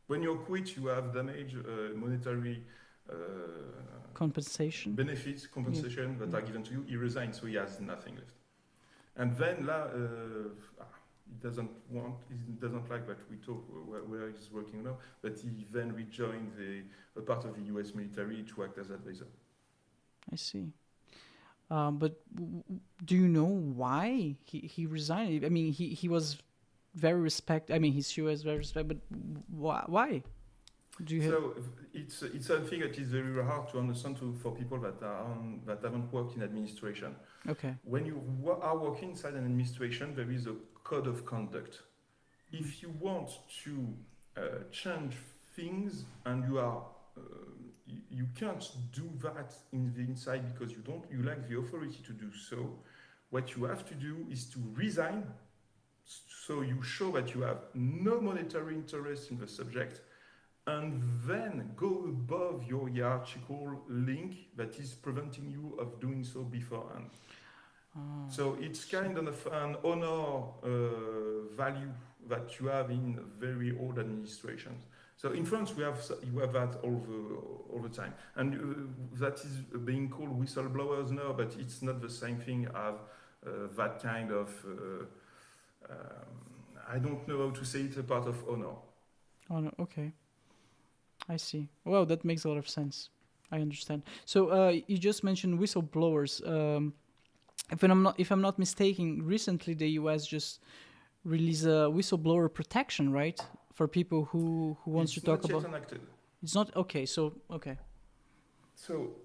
When you quit, you have damage, monetary compensation, benefits, compensation that are given to you. He resigned, so he has nothing left. And then he doesn't like that we talk where he's working now, but he then rejoined a part of the US military to act as advisor. I see. But do you know why he resigned? I mean, he was very respected. I mean, his CEO is very respected, but why? It's something that is very hard to understand for people that haven't worked in administration. Okay. When you are working inside an administration, there is a code of conduct. If you want to change things and you can't do that in the inside because you lack the authority to do so, what you have to do is to resign. So you show that you have no monetary interest in the subject, and then go above your hierarchical link that is preventing you of doing so beforehand. So it's kind of an honor value that you have in very old administrations. So in France, you have that all the time, and that is being called whistleblowers now, but it's not the same thing as that kind of. I don't know how to say it, a part of honor. Honor, okay. I see. Well, that makes a lot of sense. I understand. So you just mentioned whistleblowers. If I'm not mistaken, recently the US just released a whistleblower protection, right, for people who wants to talk about. It's not yet enacted. It's not okay. So okay. So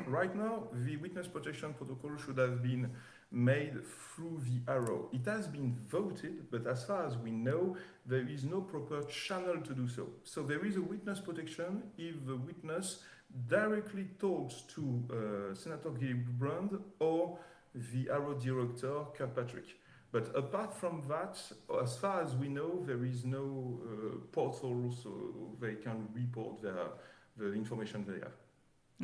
right now, the witness protection protocol should have been made through the Arrow. It has been voted, but as far as we know, there is no proper channel to do so. So there is a witness protection if the witness directly talks to Senator Gillibrand or the Arrow director, Kirkpatrick. But apart from that, as far as we know, there is no portal so they can report the information they have.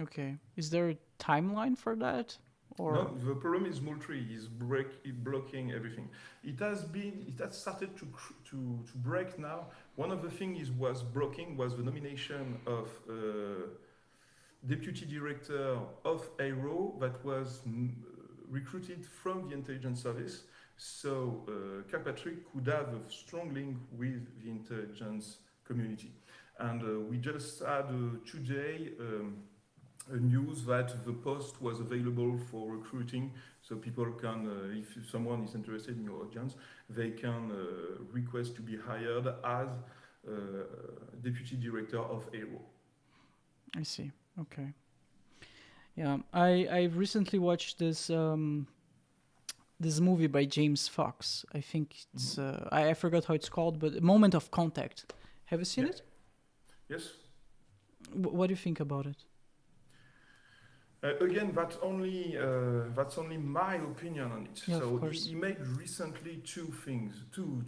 Okay. Is there a timeline for that? Or no, the problem is Moultrie. He's blocking everything. It has started to break now. One of the things was blocking was the nomination of deputy director of Aero that was recruited from the intelligence service. So Kirkpatrick could have a strong link with the intelligence community. And we just had today a news that the post was available for recruiting, so people can, if someone is interested in your audience, they can request to be hired as deputy director of Aero. I see. Okay. Yeah, I recently watched this movie by James Fox. I think it's I forgot how it's called, but Moment of Contact. Have you seen Yeah. it? Yes. What do you think about it? Again, that's only my opinion on it. Yeah, of So course. he made recently two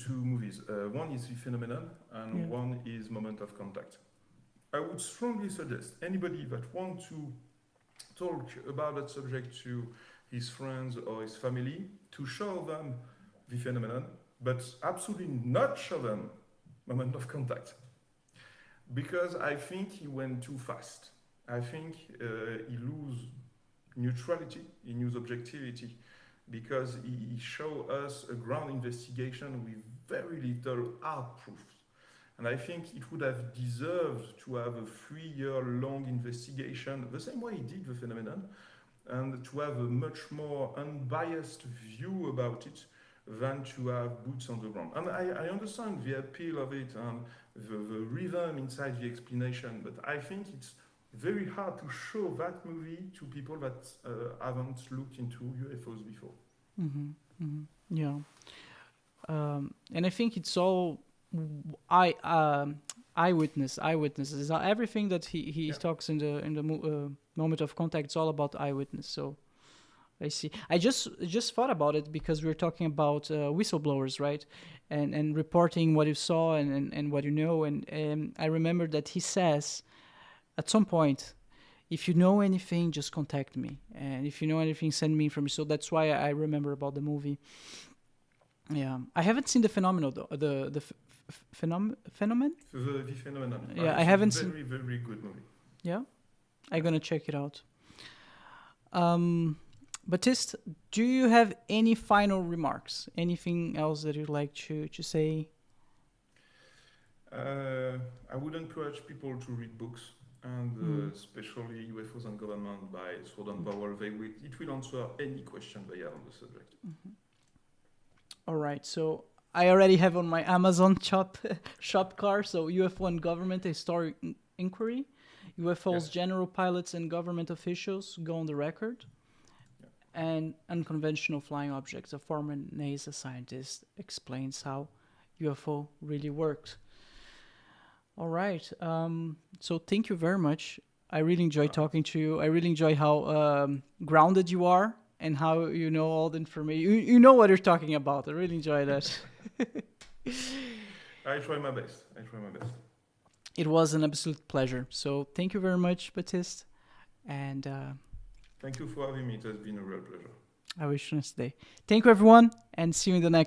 movies. One is The Phenomenon, and Yeah. one is Moment of Contact. I would strongly suggest anybody that wants to talk about that subject to his friends or his family to show them The Phenomenon, but absolutely not show them Moment of Contact, because I think he went too fast. I think he lose neutrality, he lose objectivity, because he show us a ground investigation with very little hard proof. And I think it would have deserved to have a 3-year long investigation, the same way he did the phenomenon, and to have a much more unbiased view about it than to have boots on the ground. And I understand the appeal of it and the rhythm inside the explanation, but I think it's very hard to show that movie to people that haven't looked into UFOs before. Mm-hmm. Mm-hmm. Yeah. And I think it's all eyewitnesses. Everything that he talks in the Moment of Contact, it's all about eyewitness. So I see. I just thought about it because we were talking about whistleblowers, right? And reporting what you saw and what you know. And I remember that he says at some point, if you know anything, just contact me. And if you know anything, send me information. So that's why I remember about the movie. Yeah, I haven't seen the phenomenon though. The phenomenon. The phenomenon. Yeah, It's I haven't a seen. very, very good movie. Yeah, I'm gonna check it out. Baptiste, do you have any final remarks? Anything else that you'd like to say? I would encourage people to read books, and especially UFOs and Government by Sword Powell. It will answer any question they have on the subject. Mm-hmm. All right, so I already have on my Amazon shop cart. So UFO and Government: A Historic Inquiry, UFOs, General Pilots and Government Officials Go on the Record, and Unconventional Flying Objects. A former NASA scientist explains how UFO really works. All right, so thank you very much. I really enjoy talking to you. I really enjoy how grounded you are. And how you know all the information. You know what you're talking about. I really enjoy that. I try my best. It was an absolute pleasure. So thank you very much, Baptiste. And thank you for having me. It has been a real pleasure. I wish you a nice day. Thank you, everyone, and see you in the next